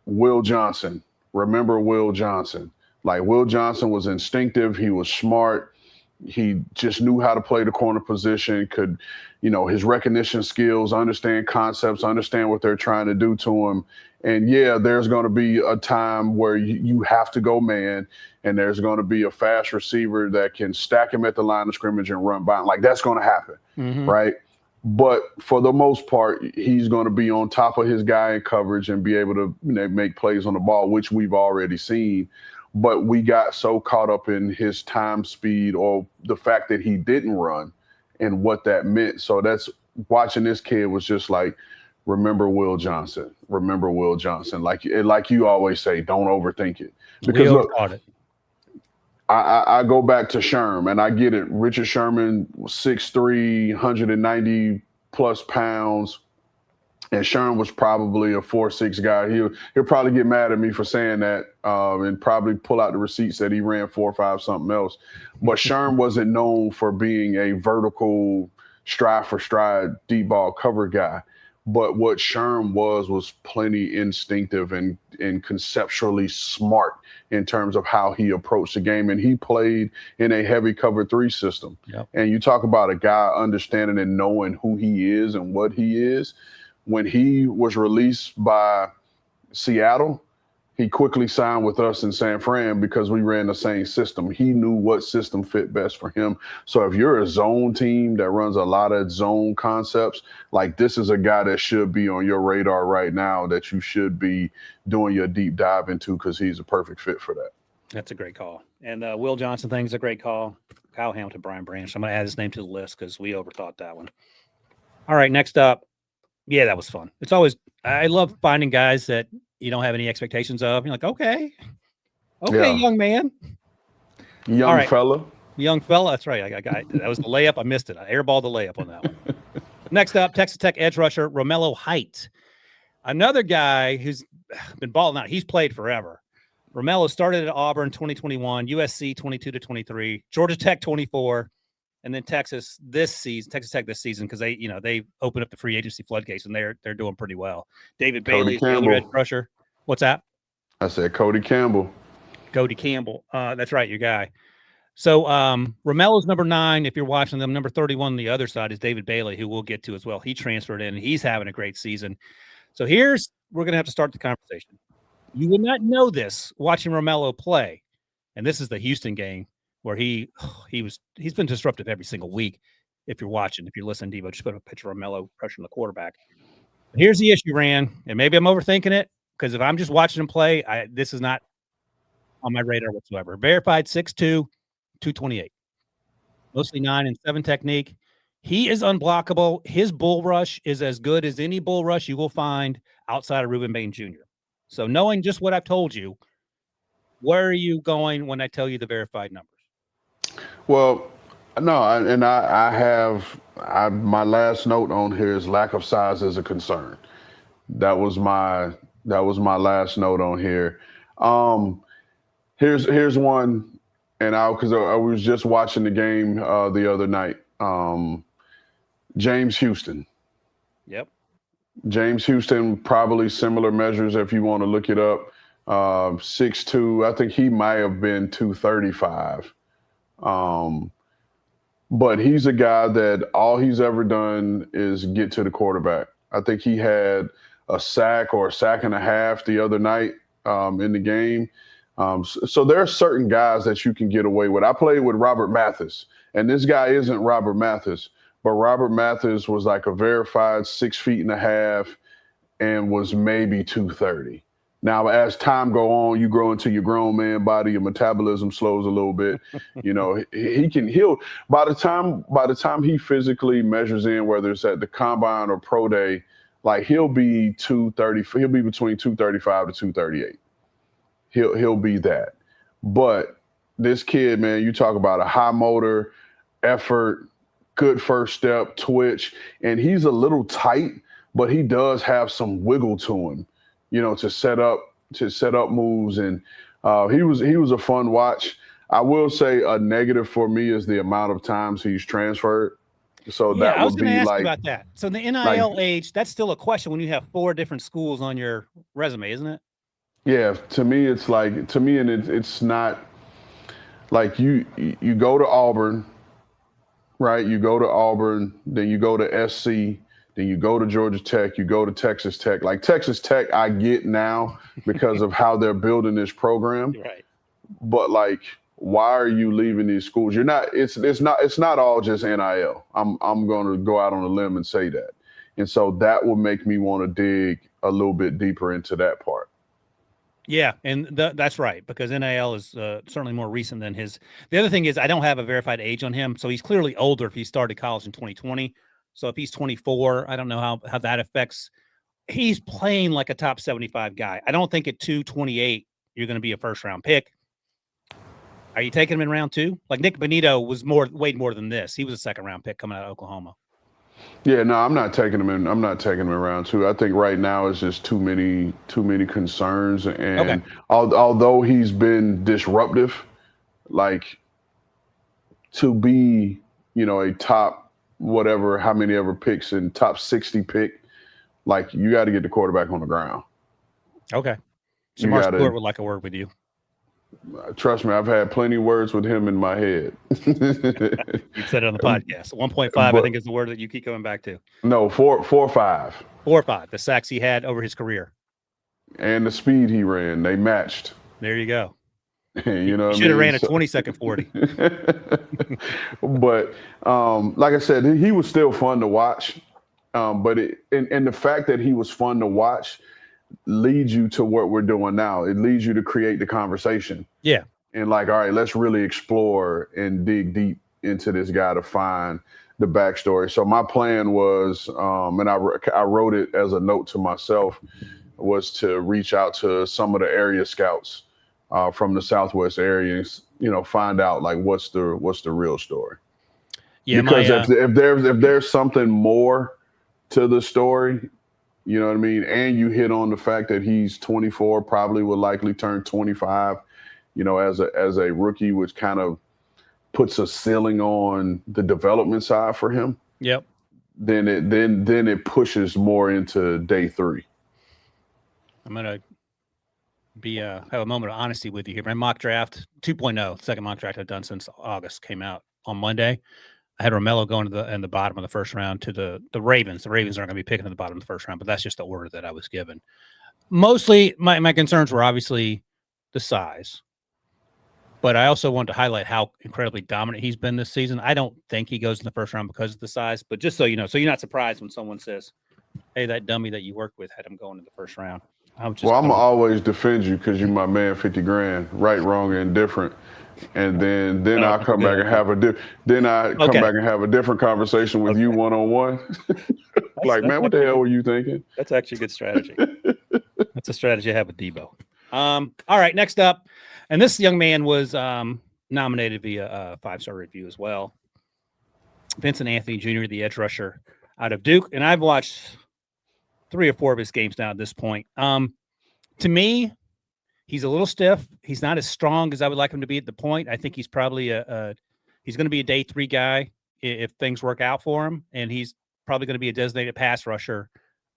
Will Johnson, remember Will Johnson. Like Will Johnson was instinctive. He was smart. He just knew how to play the corner position, could, his recognition skills, understand concepts, understand what they're trying to do to him. And there's going to be a time where you have to go man, and there's going to be a fast receiver that can stack him at the line of scrimmage and run by him. Like that's going to happen, right? But for the most part, he's going to be on top of his guy in coverage and be able to make plays on the ball, which we've already seen. But we got so caught up in his time, speed, or the fact that he didn't run and what that meant. So that's watching this kid was just like, remember Will Johnson. Remember Will Johnson. Like you always say, don't overthink it. Because look, I go back to Sherm, and I get it. Richard Sherman was 6'3", 190 plus pounds. And Sherm was probably a 4'6" guy. He'll probably get mad at me for saying that and probably pull out the receipts that he ran 4.5 something else. But Sherm wasn't known for being a vertical stride for stride deep ball cover guy. But what Sherm was plenty instinctive and conceptually smart in terms of how he approached the game. And he played in a heavy cover 3 system. Yep. And you talk about a guy understanding and knowing who he is and what he is. When he was released by Seattle, he quickly signed with us in San Fran because we ran the same system. He knew what system fit best for him. So if you're a zone team that runs a lot of zone concepts, like this is a guy that should be on your radar right now that you should be doing your deep dive into because he's a perfect fit for that. That's a great call. And Will Johnson thing's a great call. Kyle Hamilton, Brian Branch. I'm going to add his name to the list because we overthought that one. All right, next up. Yeah, that was fun. It's always – I love finding guys that you don't have any expectations of. You're like, okay, young man. Young fella. Young fella. That's right. I got that was the layup. I missed it. I airballed the layup on that one. Next up, Texas Tech edge rusher Romello Height. Another guy who's been balling out. He's played forever. Romello started at Auburn 2021, USC 22-23, Georgia Tech 24. And then Texas Tech this season, because they opened up the free agency floodgates and they're doing pretty well. David Bailey is the other edge rusher. What's that? I said Cody Campbell. That's right, your guy. So Romello's number 9. If you're watching them, number 31 on the other side is David Bailey, who we'll get to as well. He transferred in, and he's having a great season. So we're going to have to start the conversation. You would not know this watching Romello play, and this is the Houston game. Where he's been disruptive every single week. If you're listening, Devo, just put a picture of Romello pressuring the quarterback. Here's the issue, Rand, and maybe I'm overthinking it because if I'm just watching him play, this is not on my radar whatsoever. Verified 6'2", 228, mostly 9 and 7 technique. He is unblockable. His bull rush is as good as any bull rush you will find outside of Reuben Bain Jr. So knowing just what I've told you, where are you going when I tell you the verified numbers? Well, no, I have my last note on here is lack of size is a concern. That was my last note on here. Here's one, and because I was just watching the game the other night. James Houston. Yep. James Houston, probably similar measures if you want to look it up. 6'2", I think he might have been 235. But he's a guy that all he's ever done is get to the quarterback. I think he had a sack or a sack and a half the other night in the game. So there are certain guys that you can get away with. I played with Robert Mathis, and this guy isn't Robert Mathis, but Robert Mathis was like a verified 6'1.5" and was maybe 230. Now, as time go on, you grow into your grown man body, your metabolism slows a little bit. He'll by the time he physically measures in, whether it's at the combine or pro day, like he'll be 230, he'll be between 235 to 238. He'll be that. But this kid, man, you talk about a high motor, effort, good first step, twitch, and he's a little tight, but he does have some wiggle to him, to set up moves. And he was a fun watch. I will say a negative for me is the amount of times he's transferred. So that I was would going to be ask like you about that. So the NIL age, that's still a question when you have 4 different schools on your resume, isn't it? Yeah, to me it's not like you go to Auburn, right? You go to Auburn, then you go to SC, then you go to Georgia Tech, you go to Texas Tech. Like Texas Tech, I get now because of how they're building this program. Right. But like, why are you leaving these schools? You're not. It's not all just NIL. I'm going to go out on a limb and say that. And so that will make me want to dig a little bit deeper into that part. Yeah, and that's right, because NIL is certainly more recent than his. The other thing is I don't have a verified age on him, so he's clearly older if he started college in 2020. So if he's 24, I don't know how that affects. He's playing like a top 75 guy. I don't think at 228 you're going to be a first-round pick. Are you taking him in round 2? Like Nick Bonito was way more than this. He was a second-round pick coming out of Oklahoma. Yeah, no, I'm not taking him in. I'm not taking him in round 2. I think right now it's just too many concerns. And although he's been disruptive, like to be, a top whatever, how many ever picks in top 60 pick, like you got to get the quarterback on the ground. Okay. Jamar Stewart would like a word with you. Trust me, I've had plenty of words with him in my head. You said it on the podcast. 1.5, I think, is the word that you keep coming back to. No, 4 or 5. 4 or 5, the sacks he had over his career. And the speed he ran, they matched. There you go. You should have ran a 20-second 40. But like I said, he was still fun to watch. But the fact that he was fun to watch leads you to what we're doing now. It leads you to create the conversation. Yeah. And like, all right, let's really explore and dig deep into this guy to find the backstory. So my plan was, and I wrote it as a note to myself, was to reach out to some of the area scouts from the Southwest areas, find out like what's the real story. Yeah, because if there's something more to the story, you know what I mean? And you hit on the fact that he's 24, probably will likely turn 25, as a rookie, which kind of puts a ceiling on the development side for him. Yep. Then it pushes more into day 3. I'm going to have a moment of honesty with you here. My mock draft 2.0, second mock draft I've done since August, came out on Monday. I had Romello going in the bottom of the first round to the Ravens. The Ravens aren't going to be picking in the bottom of the first round, but that's just the order that I was given. Mostly, my concerns were obviously the size, but I also wanted to highlight how incredibly dominant he's been this season. I don't think he goes in the first round because of the size, but just so you know, so you're not surprised when someone says, "Hey, that dummy that you worked with had him going in the first round." I'm gonna always defend you because you're my man, 50 grand, right, wrong, and indifferent. And then I'll come back and have a different conversation with you one-on-one. Like, man, what the hell were you thinking? That's actually a good strategy. That's a strategy I have with Debo. All right, next up, and this young man was nominated via a 5-star review as well. Vincent Anthony Jr., the edge rusher out of Duke, and I've watched 3 or 4 of his games now at this point. To me, he's a little stiff. He's not as strong as I would like him to be at the point. I think he's probably he's going to be a day 3 guy if things work out for him, and he's probably going to be a designated pass rusher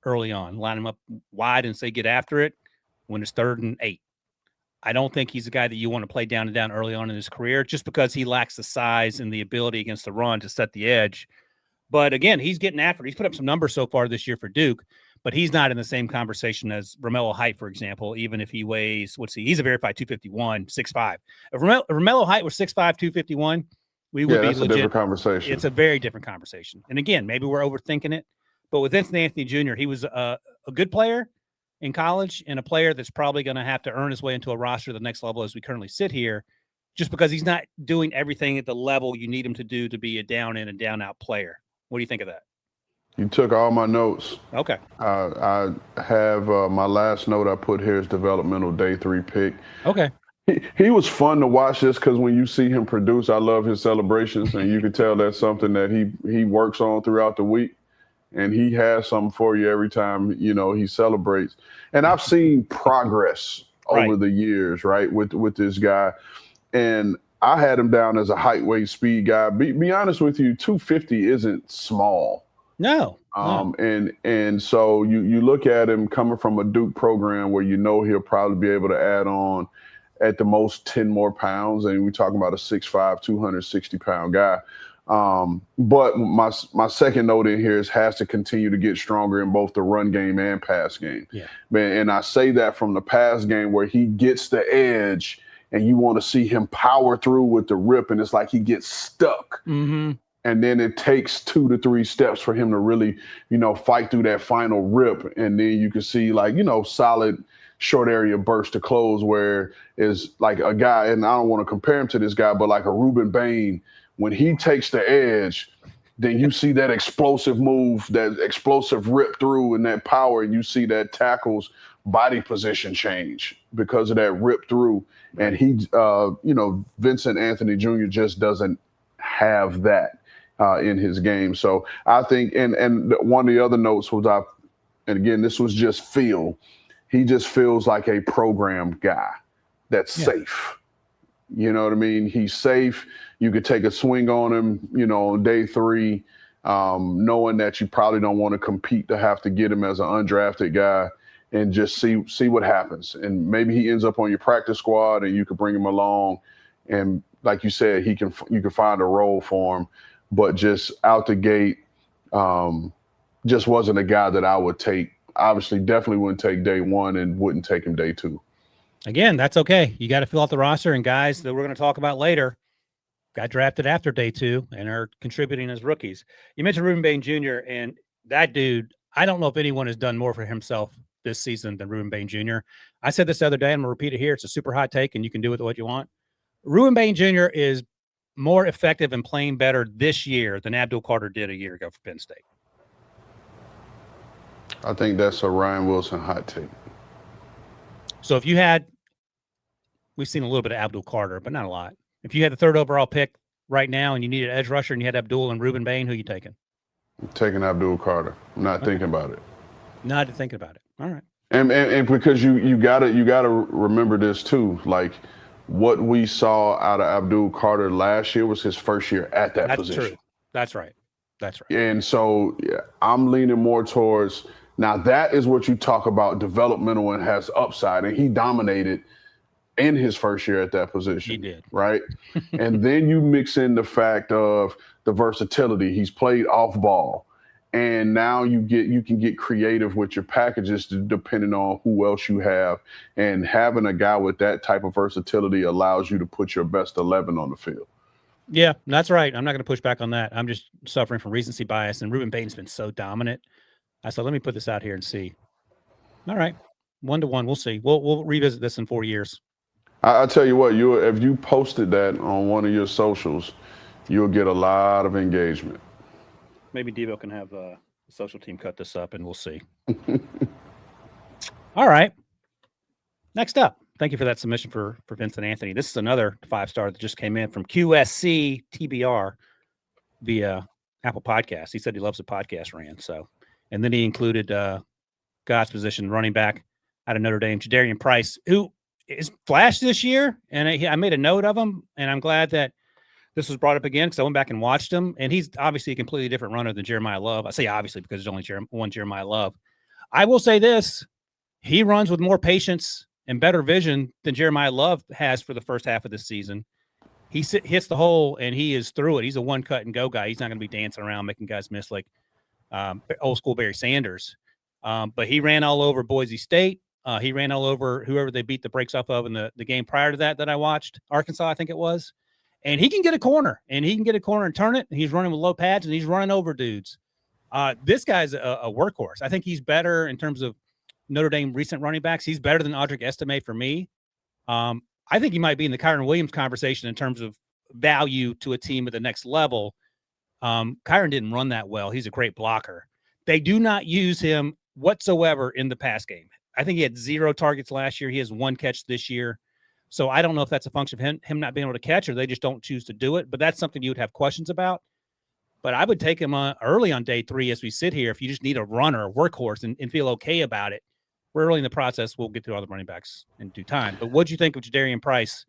early on. Line him up wide and say get after it when it's 3rd and 8. I don't think he's a guy that you want to play down and down early on in his career just because he lacks the size and the ability against the run to set the edge. But again, he's getting after it. He's put up some numbers so far this year for Duke, but he's not in the same conversation as Romello Height, for example, even if he weighs, he's a verified 251, 6'5". If Romello Height was 6'5", 251, we would be legit. A different conversation. It's a very different conversation. And again, maybe we're overthinking it, but with Vincent Anthony Jr., he was a good player, in college and a player that's probably going to have to earn his way into a roster at the next level as we currently sit here, just because he's not doing everything at the level you need him to do to be a down in and down out player. What do you think of that? You took all my notes. Okay. I have my last note I put here is developmental day 3 pick. Okay. He was fun to watch just because when you see him produce, I love his celebrations, and you can tell that's something that he works on throughout the week, and he has something for you every time, he celebrates. And I've seen progress over the years, right, with this guy. And I had him down as a height, weight, speed guy. Be honest with you, 250 isn't small. No. And so you look at him coming from a Duke program where he'll probably be able to add on at the most 10 more pounds. And we're talking about a 6'5", 260-pound guy. But my second note in here is has to continue to get stronger in both the run game and pass game. Yeah. Man, and I say that from the pass game where he gets the edge and you want to see him power through with the rip, and it's like he gets stuck. Mm-hmm. And then it takes 2 to 3 steps for him to really, fight through that final rip. And then you can see solid short area burst to close where is like a guy, and I don't want to compare him to this guy, but like a Ruben Bain, when he takes the edge, then you see that explosive move, that explosive rip through and that power, and you see that tackle's body position change because of that rip through. And he, Vincent Anthony Jr. just doesn't have that in his game. So I think, and one of the other notes was, and again, this was just feel. He just feels like a program guy that's safe. You know what I mean? He's safe. You could take a swing on him, on day 3, knowing that you probably don't want to compete to have to get him as an undrafted guy, and just see what happens. And maybe he ends up on your practice squad and you could bring him along. And like you said, you can find a role for him, but just out the gate, just wasn't a guy that I would take. Obviously, definitely wouldn't take day 1 and wouldn't take him day 2. Again, that's okay. You got to fill out the roster, and guys that we're going to talk about later got drafted after day 2 and are contributing as rookies. You mentioned Ruben Bain Jr., and that dude, I don't know if anyone has done more for himself this season than Ruben Bain Jr. I said this the other day, I'm going to repeat it here. It's a super hot take, and you can do with it what you want. Ruben Bain Jr. is more effective and playing better this year than Abdul Carter did a year ago for Penn State. I think that's a Ryan Wilson hot take. So if you had, we've seen a little bit of Abdul Carter, but not a lot. If you had the 3rd overall pick right now and you needed an edge rusher and you had Abdul and Ruben Bain, who are you taking? I'm taking Abdul Carter. I'm not thinking about it. Not thinking about it. All right. And because you gotta remember this too. Like what we saw out of Abdul Carter last year was his first year at that position. That's true. That's right. That's right. And so I'm leaning more towards, now that is what you talk about developmental and has upside. And he dominated in his first year at that position. He did. Right. And then you mix in the fact of the versatility. He's played off ball. And now you can get creative with your packages depending on who else you have. And having a guy with that type of versatility allows you to put your best 11 on the field. Yeah, that's right. I'm not going to push back on that. I'm just suffering from recency bias, and Ruben Bain's been so dominant. I said, let me put this out here and see. All right, 1-1. We'll see. We'll revisit this in 4 years. I'll tell you what, if you posted that on one of your socials, you'll get a lot of engagement. Maybe Devo can have the social team cut this up, and we'll see. All right. Next up. Thank you for that submission for Vincent Anthony. This is another 5-star that just came in from QSC TBR via Apple Podcasts. He said he loves the podcast ran. So, and then he included God's position running back out of Notre Dame, Jadarian Price, who is flashed this year. And I made a note of him, and I'm glad that this was brought up again because I went back and watched him. And he's obviously a completely different runner than Jeremiah Love. I say obviously because there's only one Jeremiah Love. I will say this: he runs with more patience and better vision than Jeremiah Love has for the first half of this season. He hits the hole and he is through it. He's a one cut and go guy. He's not going to be dancing around making guys miss like old school Barry Sanders. But he ran all over Boise State. He ran all over whoever they beat the brakes off of in the game prior to that I watched, Arkansas, I think it was. And he can get a corner and turn it. And he's running with low pads and he's running over dudes. This guy's a workhorse. I think he's better in terms of Notre Dame recent running backs. He's better than Audric Estime for me. I think he might be in the Kyron Williams conversation in terms of value to a team at the next level. Kyron didn't run that well. He's a great blocker. They do not use him whatsoever in the pass game. I think he had 0 targets last year. He has 1 catch this year. So I don't know if that's a function of him not being able to catch, or they just don't choose to do it. But that's something you would have questions about. But I would take him early on day 3 as we sit here. If you just need a runner, a workhorse, and feel okay about it, we're early in the process. We'll get to all the running backs in due time. But what'd you think of Jadarian Price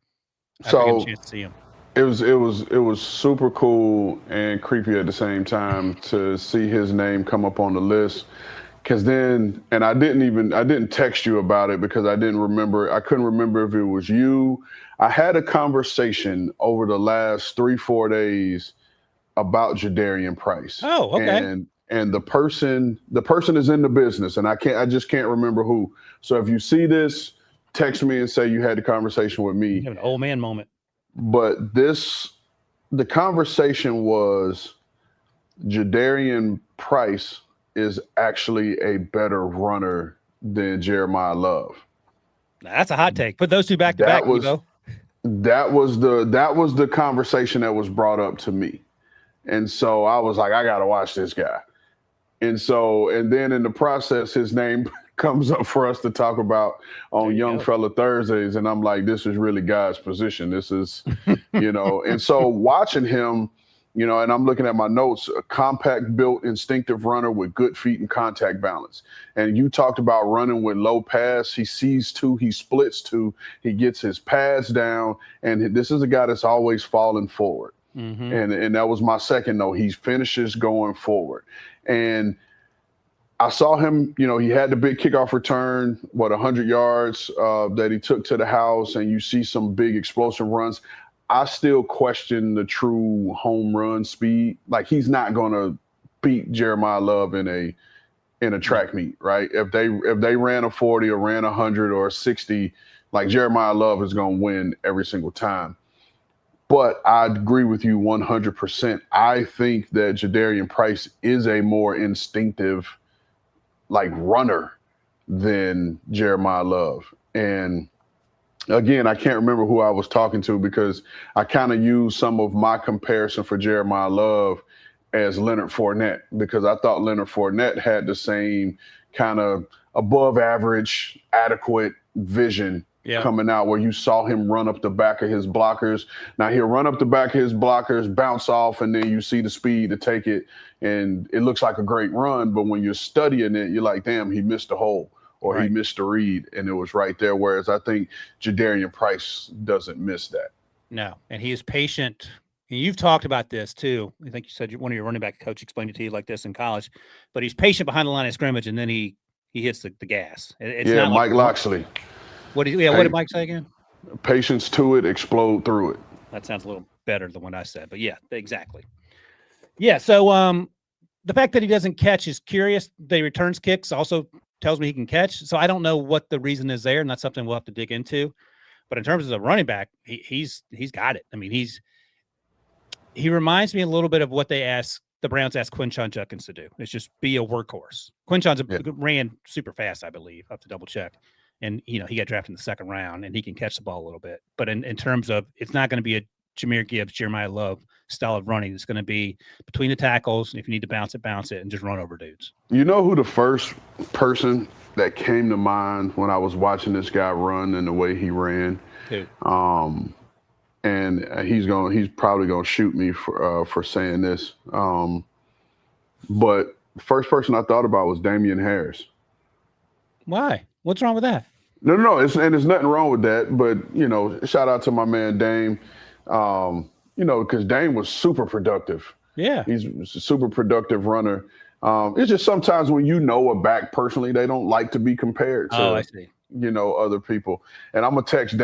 after getting a chance to see him? It was super cool and creepy at the same time to see his name come up on the list. Because then, and I didn't text you about it because I couldn't remember if it was you. I had a conversation over the last 3-4 days about Jadarian Price. Oh, okay. And the person is in the business, and I just can't remember who. So if you see this, text me and say you had the conversation with me. You have an old man moment. But the conversation was Jadarian Price is actually a better runner than Jeremiah Love. That's a hot take. Put those two back to back, Evo. That was the conversation that was brought up to me. And so I was like, I got to watch this guy. And then in the process, his name comes up for us to talk about on Young Fella Thursdays. And I'm like, this is really God's position. This is, and so watching him, and I'm looking at my notes, a compact built instinctive runner with good feet and contact balance. And you talked about running with low pass. He sees 2, he splits 2, he gets his pads down. And this is a guy that's always falling forward. Mm-hmm. And that was my second note. He finishes going forward. And I saw him, he had the big kickoff return, 100 yards that he took to the house, and you see some big explosive runs. I still question the true home run speed. Like, he's not going to beat Jeremiah Love in a track meet, right? If they ran a 40 or ran 100 or a 60, like, Jeremiah Love is going to win every single time. But I agree with you 100%. I think that Jadarian Price is a more instinctive, runner than Jeremiah Love. And again, I can't remember who I was talking to because I kind of used some of my comparison for Jeremiah Love as Leonard Fournette, because I thought Leonard Fournette had the same kind of above average, adequate vision coming out, where you saw him run up the back of his blockers. Now he'll run up the back of his blockers, bounce off, and then you see the speed to take it, and it looks like a great run. But when you're studying it, you're like, damn, he missed a hole, or he missed a read, and it was right there. Whereas I think Jadarian Price doesn't miss that. No, and he is patient. And you've talked about this too. I think you said one of your running back coach explained it to you like this in college. But he's patient behind the line of scrimmage, and then he hits the gas. It's not Mike Loxley. What did Mike say again? Patience to it, explode through it. That sounds a little better than what I said, but yeah, exactly. Yeah, so the fact that he doesn't catch is curious. That he returns kicks also tells me he can catch. So I don't know what the reason is there, and that's something we'll have to dig into. But in terms of the running back, he's got it. I mean, he reminds me a little bit of what the Browns asked Quinshon Judkins to do. It's just be a workhorse. Quinshon's ran super fast, I believe. I have to double check. And, he got drafted in the second round, and he can catch the ball a little bit. But in terms of, it's not going to be a Jahmyr Gibbs, Jeremiah Love style of running. It's going to be between the tackles. And if you need to bounce it, and just run over dudes. You know who the first person that came to mind when I was watching this guy run and the way he ran? Who? And he's probably going to shoot me for saying this. But the first person I thought about was Damian Harris. Why? What's wrong with that? No. There's nothing wrong with that. But, shout out to my man Dame, because Dame was super productive. Yeah. He's a super productive runner. It's just sometimes when a back personally, they don't like to be compared to, I see. Other people. And I'm going to text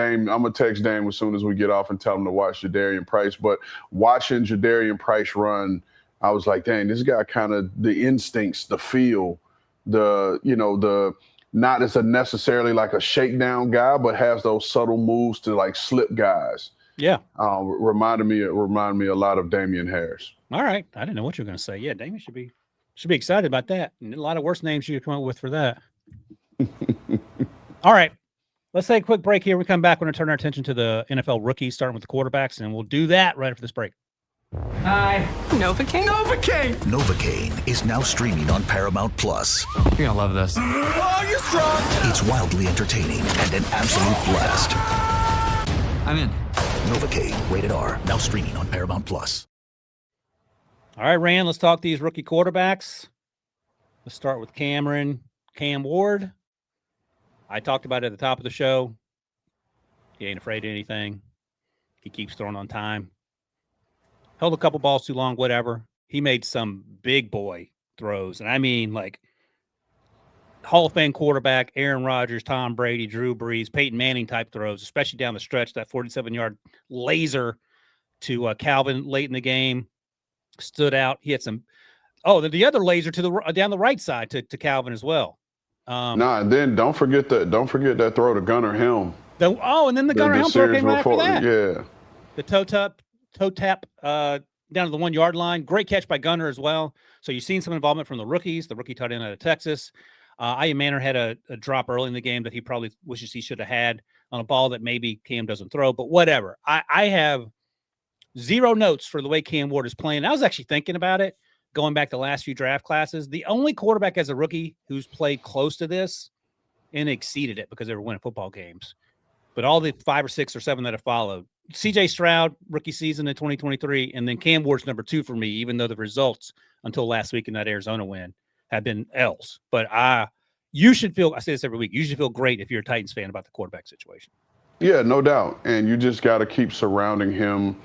Dame as soon as we get off and tell him to watch Jadarian Price. But watching Jadarian Price run, I was like, dang, this guy kind of, the instincts, the feel, the not as a necessarily like a shakedown guy, but has those subtle moves to like slip guys. Yeah. Reminded me a lot of Damian Harris. All right. I didn't know what you were going to say. Yeah, Damian should be excited about that. And a lot of worse names you could come up with for that. All right. Let's take a quick break here. When we come back, we're going to turn our attention to the NFL rookies, starting with the quarterbacks, and we'll do that right after this break. Hi. Novocaine? Novocaine! Novocaine is now streaming on Paramount Plus. You're gonna love this. Oh, you're strong! It's wildly entertaining and an absolute blast. I'm in. Novocaine, rated R, now streaming on Paramount Plus. All right, Rand, let's talk these rookie quarterbacks. Let's start with Cam Ward. I talked about it at the top of the show. He ain't afraid of anything. He keeps throwing on time. Held a couple balls too long, whatever. He made some big boy throws. And I mean, like, Hall of Fame quarterback, Aaron Rodgers, Tom Brady, Drew Brees, Peyton Manning type throws, especially down the stretch, that 47-yard laser to Calvin late in the game stood out. He had some – the other laser to the down the right side to Calvin as well. And then don't forget that throw to Gunnar Helm. And then the Gunnar Helm throw came right after that. Yeah. The toe tap down to the 1 yard line. Great catch by Gunnar as well. So you've seen some involvement from the rookies. The rookie tight end out of Texas. Iamaleava had a drop early in the game that he probably wishes he should have had on a ball that maybe Cam doesn't throw. But whatever. I have zero notes for the way Cam Ward is playing. I was actually thinking about it going back to the last few draft classes. The only quarterback as a rookie who's played close to this and exceeded it because they were winning football games. But all the 5 or 6 or 7 that have followed, C.J. Stroud, rookie season in 2023, and then Cam Ward's number 2 for me, even though the results until last week in that Arizona win have been L's. But you should feel, I say this every week, you should feel great if you're a Titans fan about the quarterback situation. Yeah, no doubt. And you just got to keep surrounding him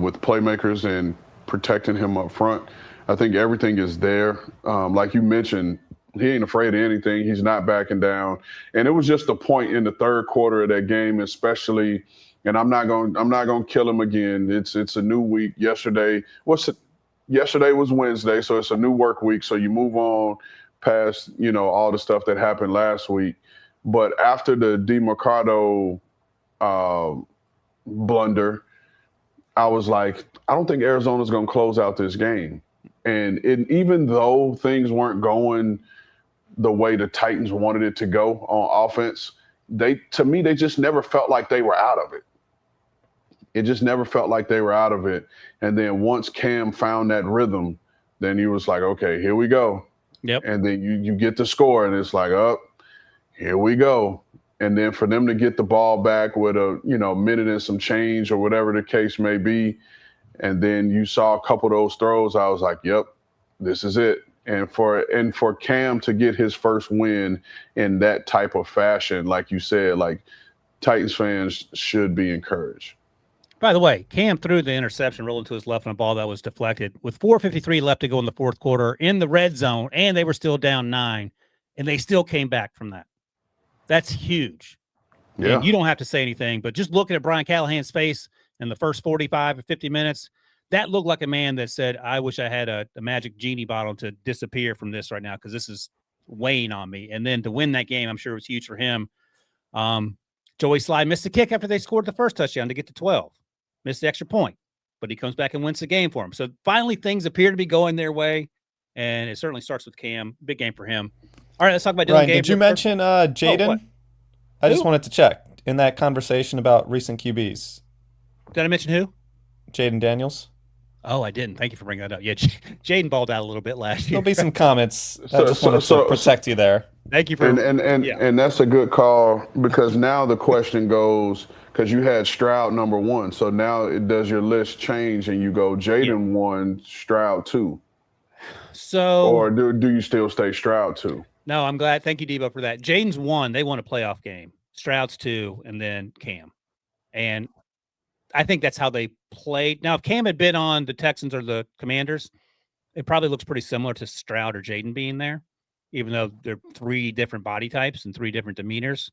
with playmakers and protecting him up front. I think everything is there. Like you mentioned, he ain't afraid of anything. He's not backing down. And it was just a point in the third quarter of that game, especially. And I'm not going to kill him again. It's a new week. Yesterday was Wednesday, so it's a new work week. So you move on past all the stuff that happened last week. But after the DeMarcado blunder, I was like, I don't think Arizona's going to close out this game. And even though things weren't going the way the Titans wanted it to go on offense, to me, they just never felt like they were out of it. It just never felt like they were out of it. And then once Cam found that rhythm, then he was like, okay, here we go. Yep. And then you get the score, and it's like, here we go. And then for them to get the ball back with a minute and some change or whatever the case may be, and then you saw a couple of those throws, I was like, yep, this is it. And for Cam to get his first win in that type of fashion, like you said, like Titans fans should be encouraged. By the way, Cam threw the interception, rolled into his left on a ball that was deflected with 4:53 left to go in the fourth quarter in the red zone, and they were still down 9, and they still came back from that. That's huge. Yeah. And you don't have to say anything, but just looking at Brian Callahan's face in the first 45 or 50 minutes, that looked like a man that said, I wish I had a magic genie bottle to disappear from this right now because this is weighing on me. And then to win that game, I'm sure it was huge for him. Joey Sly missed the kick after they scored the first touchdown to get to 12. Missed the extra point, but he comes back and wins the game for him. So finally things appear to be going their way, and it certainly starts with Cam. Big game for him. All right, let's talk about Dillon Gabriel. Did you mention Jaden? I just wanted to check in that conversation about recent QBs. Did I mention who? Jaden Daniels. Oh, I didn't. Thank you for bringing that up. Yeah, Jaden balled out a little bit last year. There'll be some comments. I just wanted to protect you there. Thank you for and that's a good call because now the question goes because you had Stroud number 1, so now does your list change and you go Jaden 1, Stroud 2? So or do you still stay Stroud 2? No, I'm glad. Thank you, Debo, for that. Jaden's 1. They won a playoff game. Stroud's 2, and then Cam. And I think that's how they played. Now, if Cam had been on the Texans or the Commanders, it probably looks pretty similar to Stroud or Jaden being there, even though they're 3 different body types and 3 different demeanors.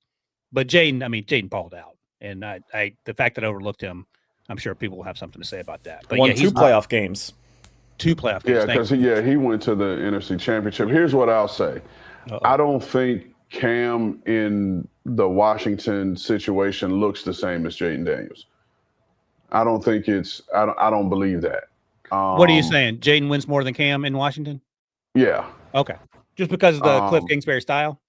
But Jaden balled out. And the fact that I overlooked him, I'm sure people will have something to say about that. But won 2 playoff games. 2 playoff games. Yeah, because he went to the NFC Championship. Here's what I'll say. Uh-oh. I don't think Cam in the Washington situation looks the same as Jaden Daniels. I don't think I don't believe that. What are you saying? Jaden wins more than Cam in Washington? Yeah. Okay. Just because of the Cliff Kingsbury style?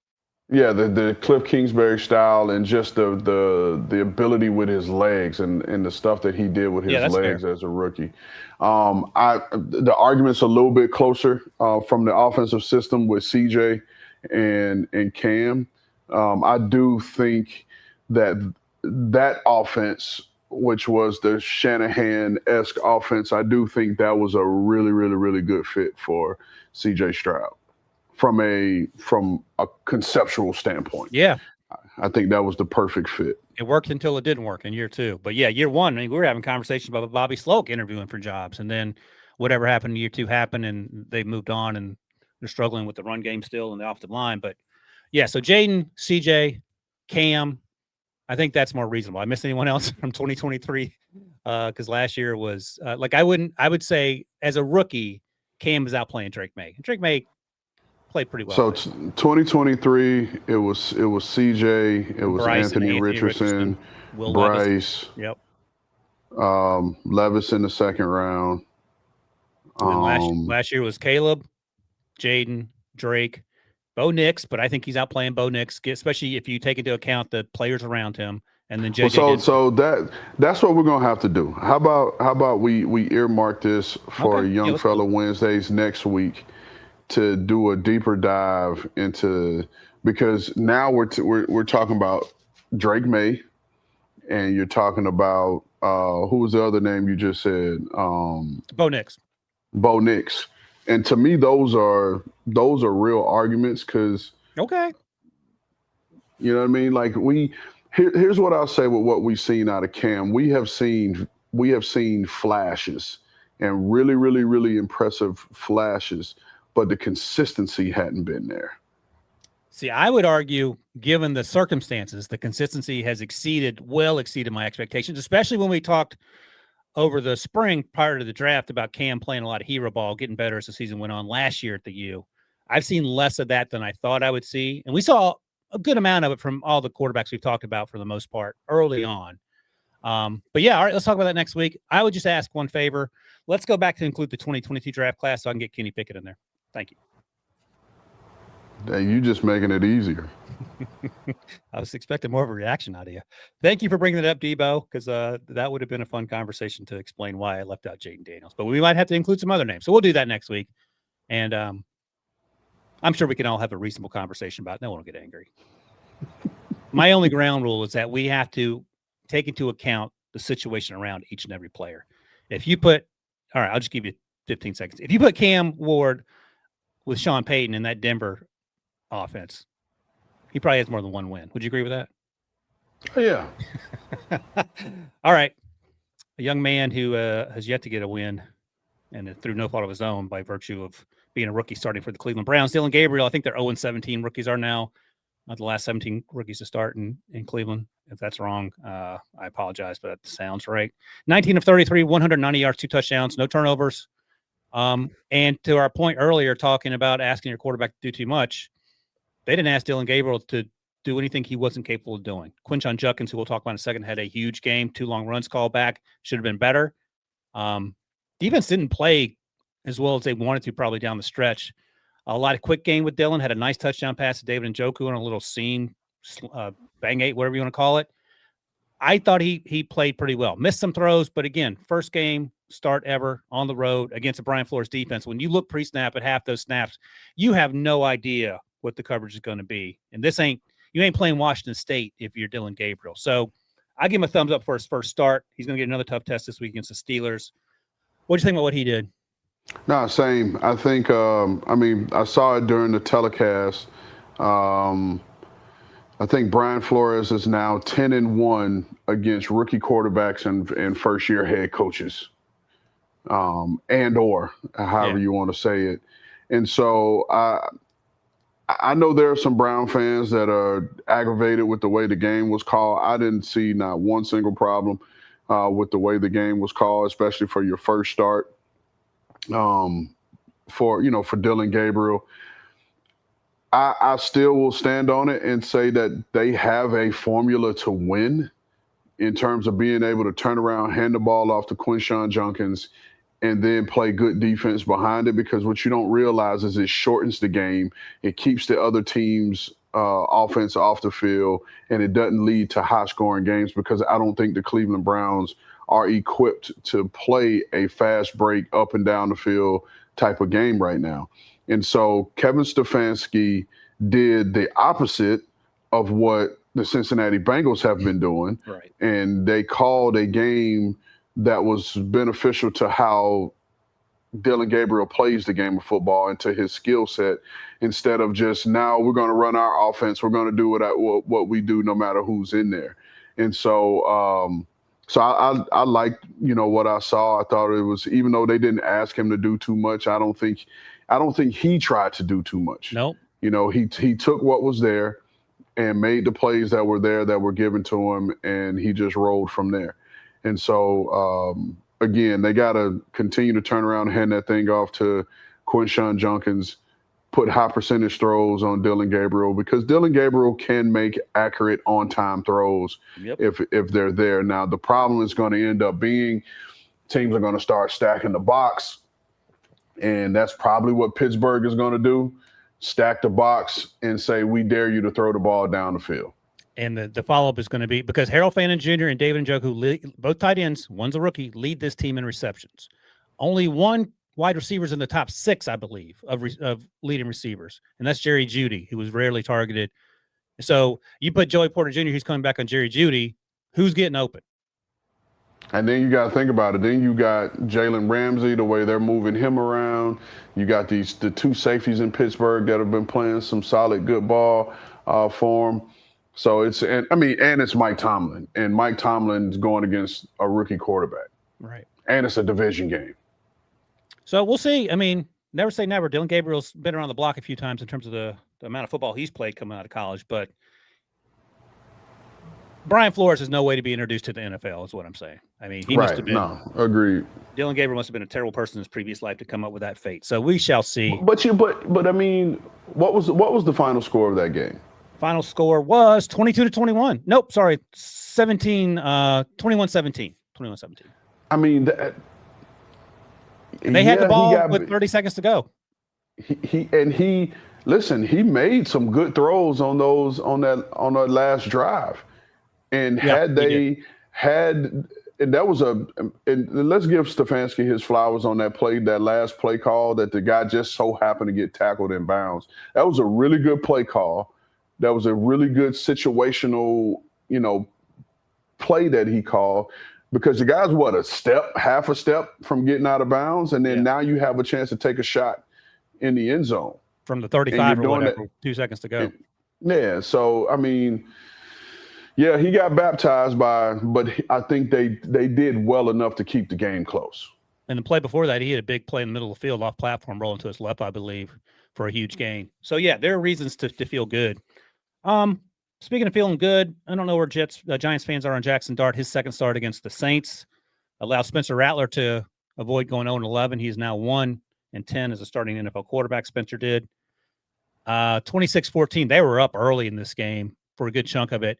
Yeah, the Cliff Kingsbury style and just the ability with his legs and the stuff that he did with his that's legs fair. as a rookie. The argument's a little bit closer from the offensive system with CJ and Cam. I do think that offense, which was the Shanahan-esque offense, I do think that was a really, really, really good fit for CJ Stroud from a conceptual standpoint. Yeah. I think that was the perfect fit. It worked until it didn't work in year 2. But yeah, year 1, I mean, we were having conversations about Bobby Sloak interviewing for jobs, and then whatever happened in year 2 happened, and they moved on, and they're struggling with the run game still and the offensive line. But yeah, so Jaden, CJ, Cam, I think that's more reasonable. I missed anyone else from 2023? Because last year was I would say as a rookie, Cam was out playing Drake May. Drake May played pretty well. So 2023, it was CJ, it was Bryce Anthony Richardson, Will Bryce, Levis. Yep. Levis in the second round. And last year was Caleb, Jaden, Drake, Bo Nix, but I think he's out playing Bo Nix, especially if you take into account the players around him, and then JJ. So that's what we're gonna have to do. How about we earmark this for Young Fella Wednesdays next week to do a deeper dive into, because now we're talking about Drake May, and you're talking about who was the other name you just said? Bo Nix. Bo Nix. And to me, those are real arguments, because you know what I mean? Like here's what I'll say with what we've seen out of Cam. We have seen flashes, and really, really, really impressive flashes, but the consistency hadn't been there. See, I would argue, given the circumstances, the consistency has well exceeded my expectations, especially when we talked over the spring prior to the draft about Cam playing a lot of hero ball, getting better as the season went on last year at the U. I've seen less of that than I thought I would see. And we saw a good amount of it from all the quarterbacks we've talked about for the most part early on. But yeah, all right, let's talk about that next week. I would just ask one favor. Let's go back to include the 2022 draft class so I can get Kenny Pickett in there. Thank you. Hey, you just making it easier. I was expecting more of a reaction out of you. Thank you for bringing it up, Debo, because that would have been a fun conversation to explain why I left out Jaden Daniels. But we might have to include some other names. So we'll do that next week. And I'm sure we can all have a reasonable conversation about it. No one will get angry. My only ground rule is that we have to take into account the situation around each and every player. If you put – all right, I'll just give you 15 seconds. If you put Cam Ward with Sean Payton in that Denver offense, he probably has more than one win. Would you agree with that? Oh, yeah. All right. A young man who has yet to get a win, and through no fault of his own, by virtue of being a rookie starting for the Cleveland Browns. Dillon Gabriel, I think they're 0-17 rookies are now. Not the last 17 rookies to start in Cleveland. If that's wrong, I apologize, but that sounds right. 19 of 33, 190 yards, 2 touchdowns, no turnovers. And to our point earlier, talking about asking your quarterback to do too much, they didn't ask Dillon Gabriel to do anything he wasn't capable of doing. Quinshon Judkins, who we'll talk about in a second, had a huge game, 2 long runs called back, should have been better. Defense didn't play as well as they wanted to probably down the stretch. A lot of quick game with Dillon, had a nice touchdown pass to David Njoku on a little seam, bang eight, whatever you want to call it. I thought he played pretty well. Missed some throws, but again, first game start ever on the road against a Brian Flores defense. When you look pre-snap at half those snaps, you have no idea what the coverage is going to be. And you ain't playing Washington State if you're Dillon Gabriel. So I give him a thumbs up for his first start. He's going to get another tough test this week against the Steelers. What do you think about what he did? No, same. I think, I saw it during the telecast. I think Brian Flores is now 10-1 against rookie quarterbacks and first-year head coaches, or however you want to say it. And so I know there are some Brown fans that are aggravated with the way the game was called. I didn't see not one single problem with the way the game was called, especially for your first start. For Dillon Gabriel, I still will stand on it and say that they have a formula to win in terms of being able to turn around, hand the ball off to Quinshon Judkins, and then play good defense behind it. Because what you don't realize is it shortens the game. It keeps the other team's offense off the field, and it doesn't lead to high-scoring games because I don't think the Cleveland Browns are equipped to play a fast break up and down the field type of game right now. And so Kevin Stefanski did the opposite of what the Cincinnati Bengals have been doing. Right. And they called a game that was beneficial to how Dillon Gabriel plays the game of football and to his skill set, instead of just, now we're going to run our offense. We're going to do what we do no matter who's in there. And so I liked, what I saw. I thought it was, even though they didn't ask him to do too much, I don't think he tried to do too much. Nope. He took what was there and made the plays that were there that were given to him, and he just rolled from there. And so, again, they got to continue to turn around and hand that thing off to Quinshon Judkins, put high percentage throws on Dillon Gabriel, because Dillon Gabriel can make accurate on-time throws if they're there. Now, the problem is going to end up being teams are going to start stacking the box, and that's probably what Pittsburgh is going to do, stack the box and say, we dare you to throw the ball down the field. And the follow-up is going to be, because Harold Fannin Jr. and David Njoku, both tight ends, one's a rookie, lead this team in receptions. Only one wide receivers in the top 6, I believe, of leading receivers, and that's Jerry Jeudy, who was rarely targeted. So you put Joey Porter Jr., who's coming back on Jerry Jeudy, who's getting open? And then you got to think about it. Then you got Jalen Ramsey, the way they're moving him around. You got the 2 safeties in Pittsburgh that have been playing some solid, good ball for him. So it's Mike Tomlin, and Mike Tomlin's going against a rookie quarterback. Right. And it's a division game. So we'll see. I mean, never say never. Dillon Gabriel's been around the block a few times in terms of the amount of football he's played coming out of college, but Brian Flores has no way to be introduced to the NFL, is what I'm saying. I mean, he must have been. No, agreed. Dillon Gabriel must have been a terrible person in his previous life to come up with that fate. So we shall see. But I mean, what was the final score of that game? Final score was 22-21. Nope, sorry, 21-17. 21-17. I mean, they had the ball with 30 seconds to go. He made some good throws on that last drive. And let's give Stefanski his flowers on that last play call, that the guy just so happened to get tackled in bounds. That was a really good play call. That was a really good situational, play that he called, because the guy's half a step from getting out of bounds, and then now you have a chance to take a shot in the end zone from the 35 or whatever, 2 seconds to go. So I mean, he got baptized but I think they did well enough to keep the game close. And the play before that, he had a big play in the middle of the field off platform, rolling to his left, I believe, for a huge gain. So there are reasons to feel good. Speaking of feeling good, I don't know where Giants fans are on Jackson Dart. His second start against the Saints allowed Spencer Rattler to avoid going 0-11. He's now 1-10 as a starting NFL quarterback. Spencer did 26-14. They were up early in this game for a good chunk of it.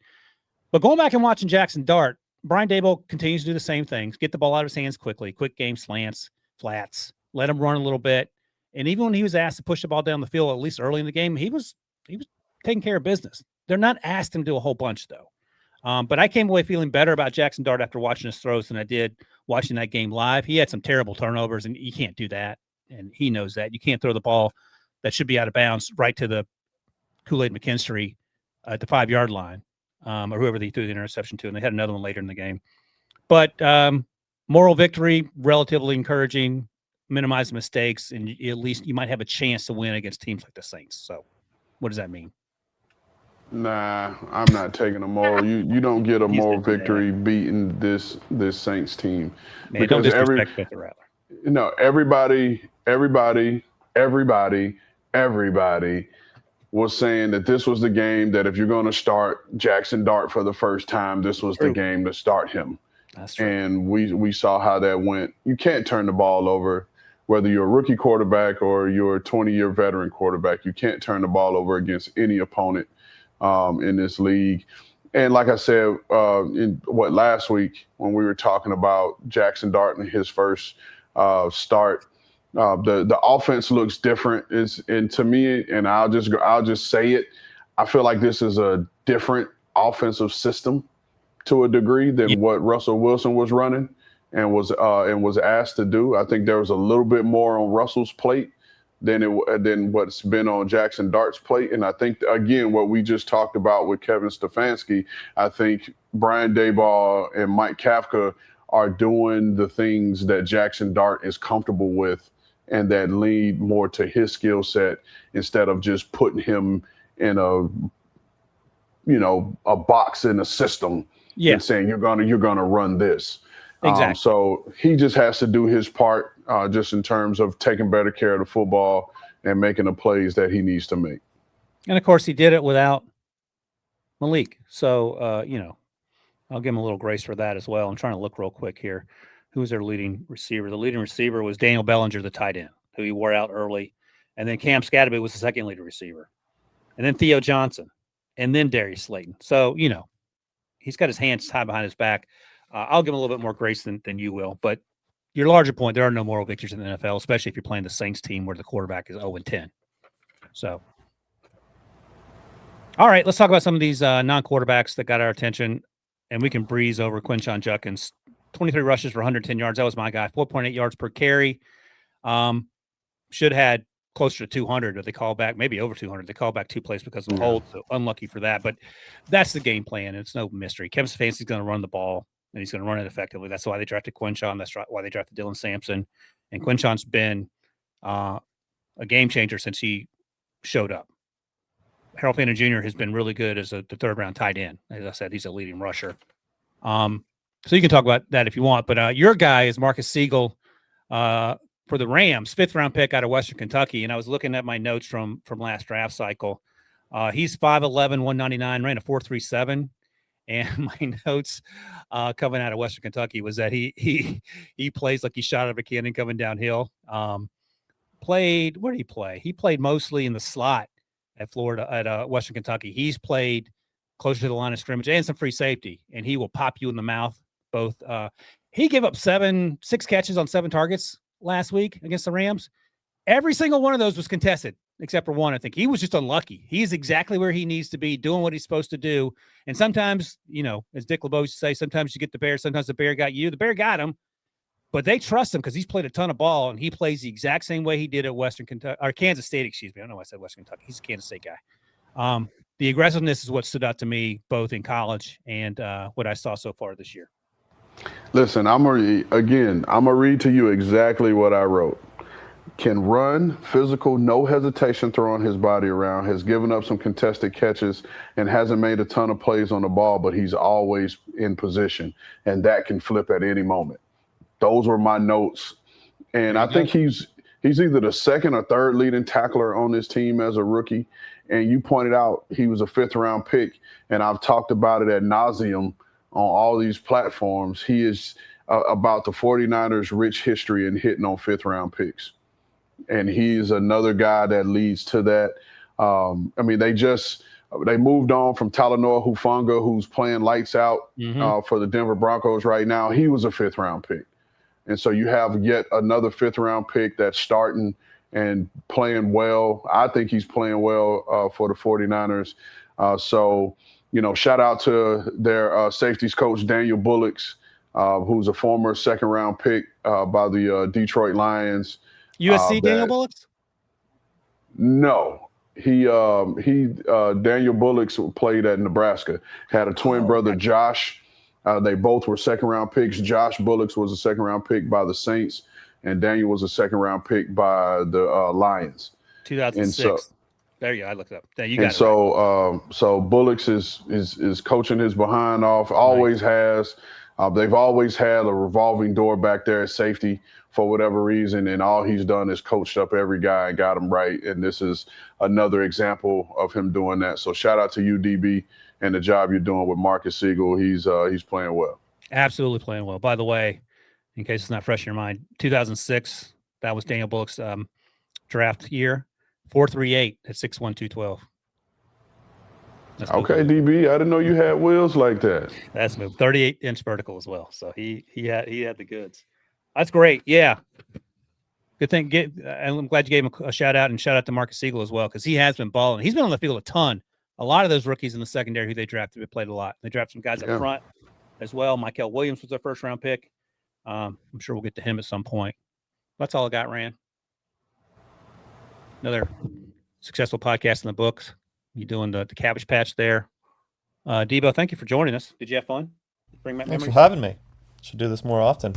But going back and watching Jackson Dart, Brian Daboll continues to do the same things. Get the ball out of his hands quickly. Quick game slants, flats. Let him run a little bit. And even when he was asked to push the ball down the field, at least early in the game, he was taking care of business. They're not asked him to do a whole bunch, though. But I came away feeling better about Jackson Dart after watching his throws than I did watching that game live. He had some terrible turnovers, and you can't do that. And he knows that. You can't throw the ball that should be out of bounds right to the Kool-Aid McKinstry at the 5-yard line, or whoever they threw the interception to. And they had another one later in the game. But moral victory, relatively encouraging, minimize mistakes, and at least you might have a chance to win against teams like the Saints. So what does that mean? Nah, I'm not taking a moral. You don't get a moral victory beating this Saints team. Man, because don't disrespect Spencer Rattler. Everybody was saying that this was the game that if you're going to start Jackson Dart for the first time, this was the game to start him. That's true. And we saw how that went. You can't turn the ball over, whether you're a rookie quarterback or you're a 20-year veteran quarterback. You can't turn the ball over against any opponent in this league. And like I said, last week when we were talking about Jackson Dart and his first start, the offense looks different. And to me, and I'll just say it, I feel like this is a different offensive system to a degree than what Russell Wilson was running and was asked to do. I think there was a little bit more on Russell's plate than what's been on Jackson Dart's plate. And I think, again, what we just talked about with Kevin Stefanski, I think Brian Daboll and Mike Kafka are doing the things that Jackson Dart is comfortable with and that lead more to his skill set instead of just putting him in a box in a system and saying you're gonna run this. Exactly. So he just has to do his part just in terms of taking better care of the football and making the plays that he needs to make. And of course he did it without Malik. So, I'll give him a little grace for that as well. I'm trying to look real quick here. Who was their leading receiver? The leading receiver was Daniel Bellinger, the tight end, who he wore out early. And then Cam Scatterby was the second leading receiver. And then Theo Johnson. And then Darius Slayton. So, he's got his hands tied behind his back. I'll give him a little bit more grace than you will. But your larger point, there are no moral victories in the NFL, especially if you're playing the Saints team where the quarterback is 0-10. So, all right, let's talk about some of these non-quarterbacks that got our attention. And we can breeze over Quinshon Judkins. 23 rushes for 110 yards. That was my guy. 4.8 yards per carry. Should have had closer to 200, but they call back, maybe over 200. They call back 2 plays because of the hold. So unlucky for that. But that's the game plan. It's no mystery. Kevin Stefanski's going to run the ball, and he's going to run it effectively. That's why they drafted Quinshon. That's why they drafted Dylan Sampson. And Quinshon's been a game changer since he showed up. Harold Fannin Jr. has been really good as the third-round tight end. As I said, he's a leading rusher. So you can talk about that if you want. But your guy is Marcus Siegel for the Rams, 5th-round pick out of Western Kentucky. And I was looking at my notes from last draft cycle. He's 5'11", 199, ran a 4.37. And my notes coming out of Western Kentucky was that he plays like he shot out of a cannon coming downhill. Where did he play? He played mostly in the slot at Florida, at Western Kentucky. He's played closer to the line of scrimmage and some free safety, and he will pop you in the mouth. Both. He gave up 6 catches on 7 targets last week against the Rams. Every single one of those was contested, except for one. I think he was just unlucky. He's exactly where he needs to be, doing what he's supposed to do. And sometimes, as Dick LeBeau used to say, sometimes you get the bear, sometimes the bear got you. The bear got him, but they trust him because he's played a ton of ball, and he plays the exact same way he did at Western Kentucky or Kansas State. Excuse me, I don't know why I said Western Kentucky. He's a Kansas State guy. The aggressiveness is what stood out to me both in college and what I saw so far this year. Listen, I'm gonna read to you exactly what I wrote. Can run, physical, no hesitation throwing his body around, has given up some contested catches and hasn't made a ton of plays on the ball, but he's always in position, and that can flip at any moment. Those were my notes. And I think he's either the 2nd or 3rd leading tackler on this team as a rookie. And you pointed out he was a 5th-round pick, and I've talked about it ad nauseum on all these platforms. He is about the 49ers' rich history in hitting on 5th-round picks. And he's another guy that leads to that. They moved on from Talanoa Hufanga, who's playing lights out for the Denver Broncos right now. He was a 5th-round pick. And so you have yet another 5th-round pick that's starting and playing well. I think he's playing well for the 49ers. Shout out to their safeties coach, Daniel Bullocks, who's a former 2nd-round pick by the Detroit Lions. USC Daniel Bullocks? No. Daniel Bullocks played at Nebraska, had a twin brother, Josh. They both were 2nd-round picks. Josh Bullocks was a 2nd-round pick by the Saints, and Daniel was a 2nd-round pick by the Lions. 2006. There you go. I looked it up. There you got it. So Bullocks is coaching his behind off. Always has. They've always had a revolving door back there at safety for whatever reason, and all he's done is coached up every guy and got him right. And this is another example of him doing that. So shout out to you, DB, and the job you're doing with Marcus Siegel. He's playing well. Absolutely playing well. By the way, in case it's not fresh in your mind, 2006, that was Daniel Bullock's draft year. 4.38 at 6'1", 212. Okay, DB. I didn't know you had wheels like that. That's moved. 38-inch vertical as well. So he had the goods. That's great. Yeah. Good thing. I'm glad you gave him a shout out, and shout out to Marcus Siegel as well, because he has been balling. He's been on the field a ton a lot of those rookies in the secondary who they drafted have played a lot. They drafted some guys up front as well. Michael Williams was their first round pick. I'm sure we'll get to him at some point. That's all I got, Rand. Another successful podcast in the books. You doing the Cabbage Patch there. Debo, thank you for joining us. Did you have fun? Bring back Thanks memories? for having me. Should do this more often.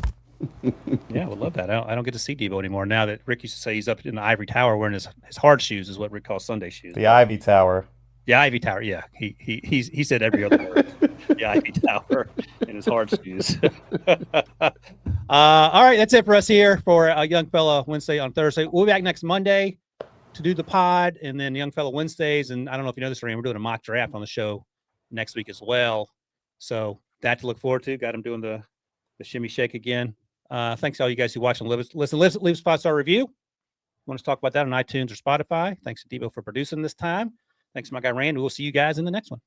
Yeah, I would love that. I don't get to see Debo anymore now that Rick used to say he's up in the ivory tower wearing his hard shoes, is what Rick calls Sunday shoes. The Ivy Tower. The Ivy Tower, yeah. He said every other word. The Ivy Tower in his hard shoes. All right, that's it for us here for a Young Fella Wednesday on Thursday. We'll be back next Monday to do the pod, and then Young Fella Wednesdays. And I don't know if you know this, Rand, we're doing a mock draft on the show next week as well. So that to look forward to. Got him doing the shimmy shake again. Thanks to all you guys who watch and listen. Leave a 5-star review. Want us to talk about that on iTunes or Spotify. Thanks to Debo for producing this time. Thanks to my guy Rand. We'll see you guys in the next one.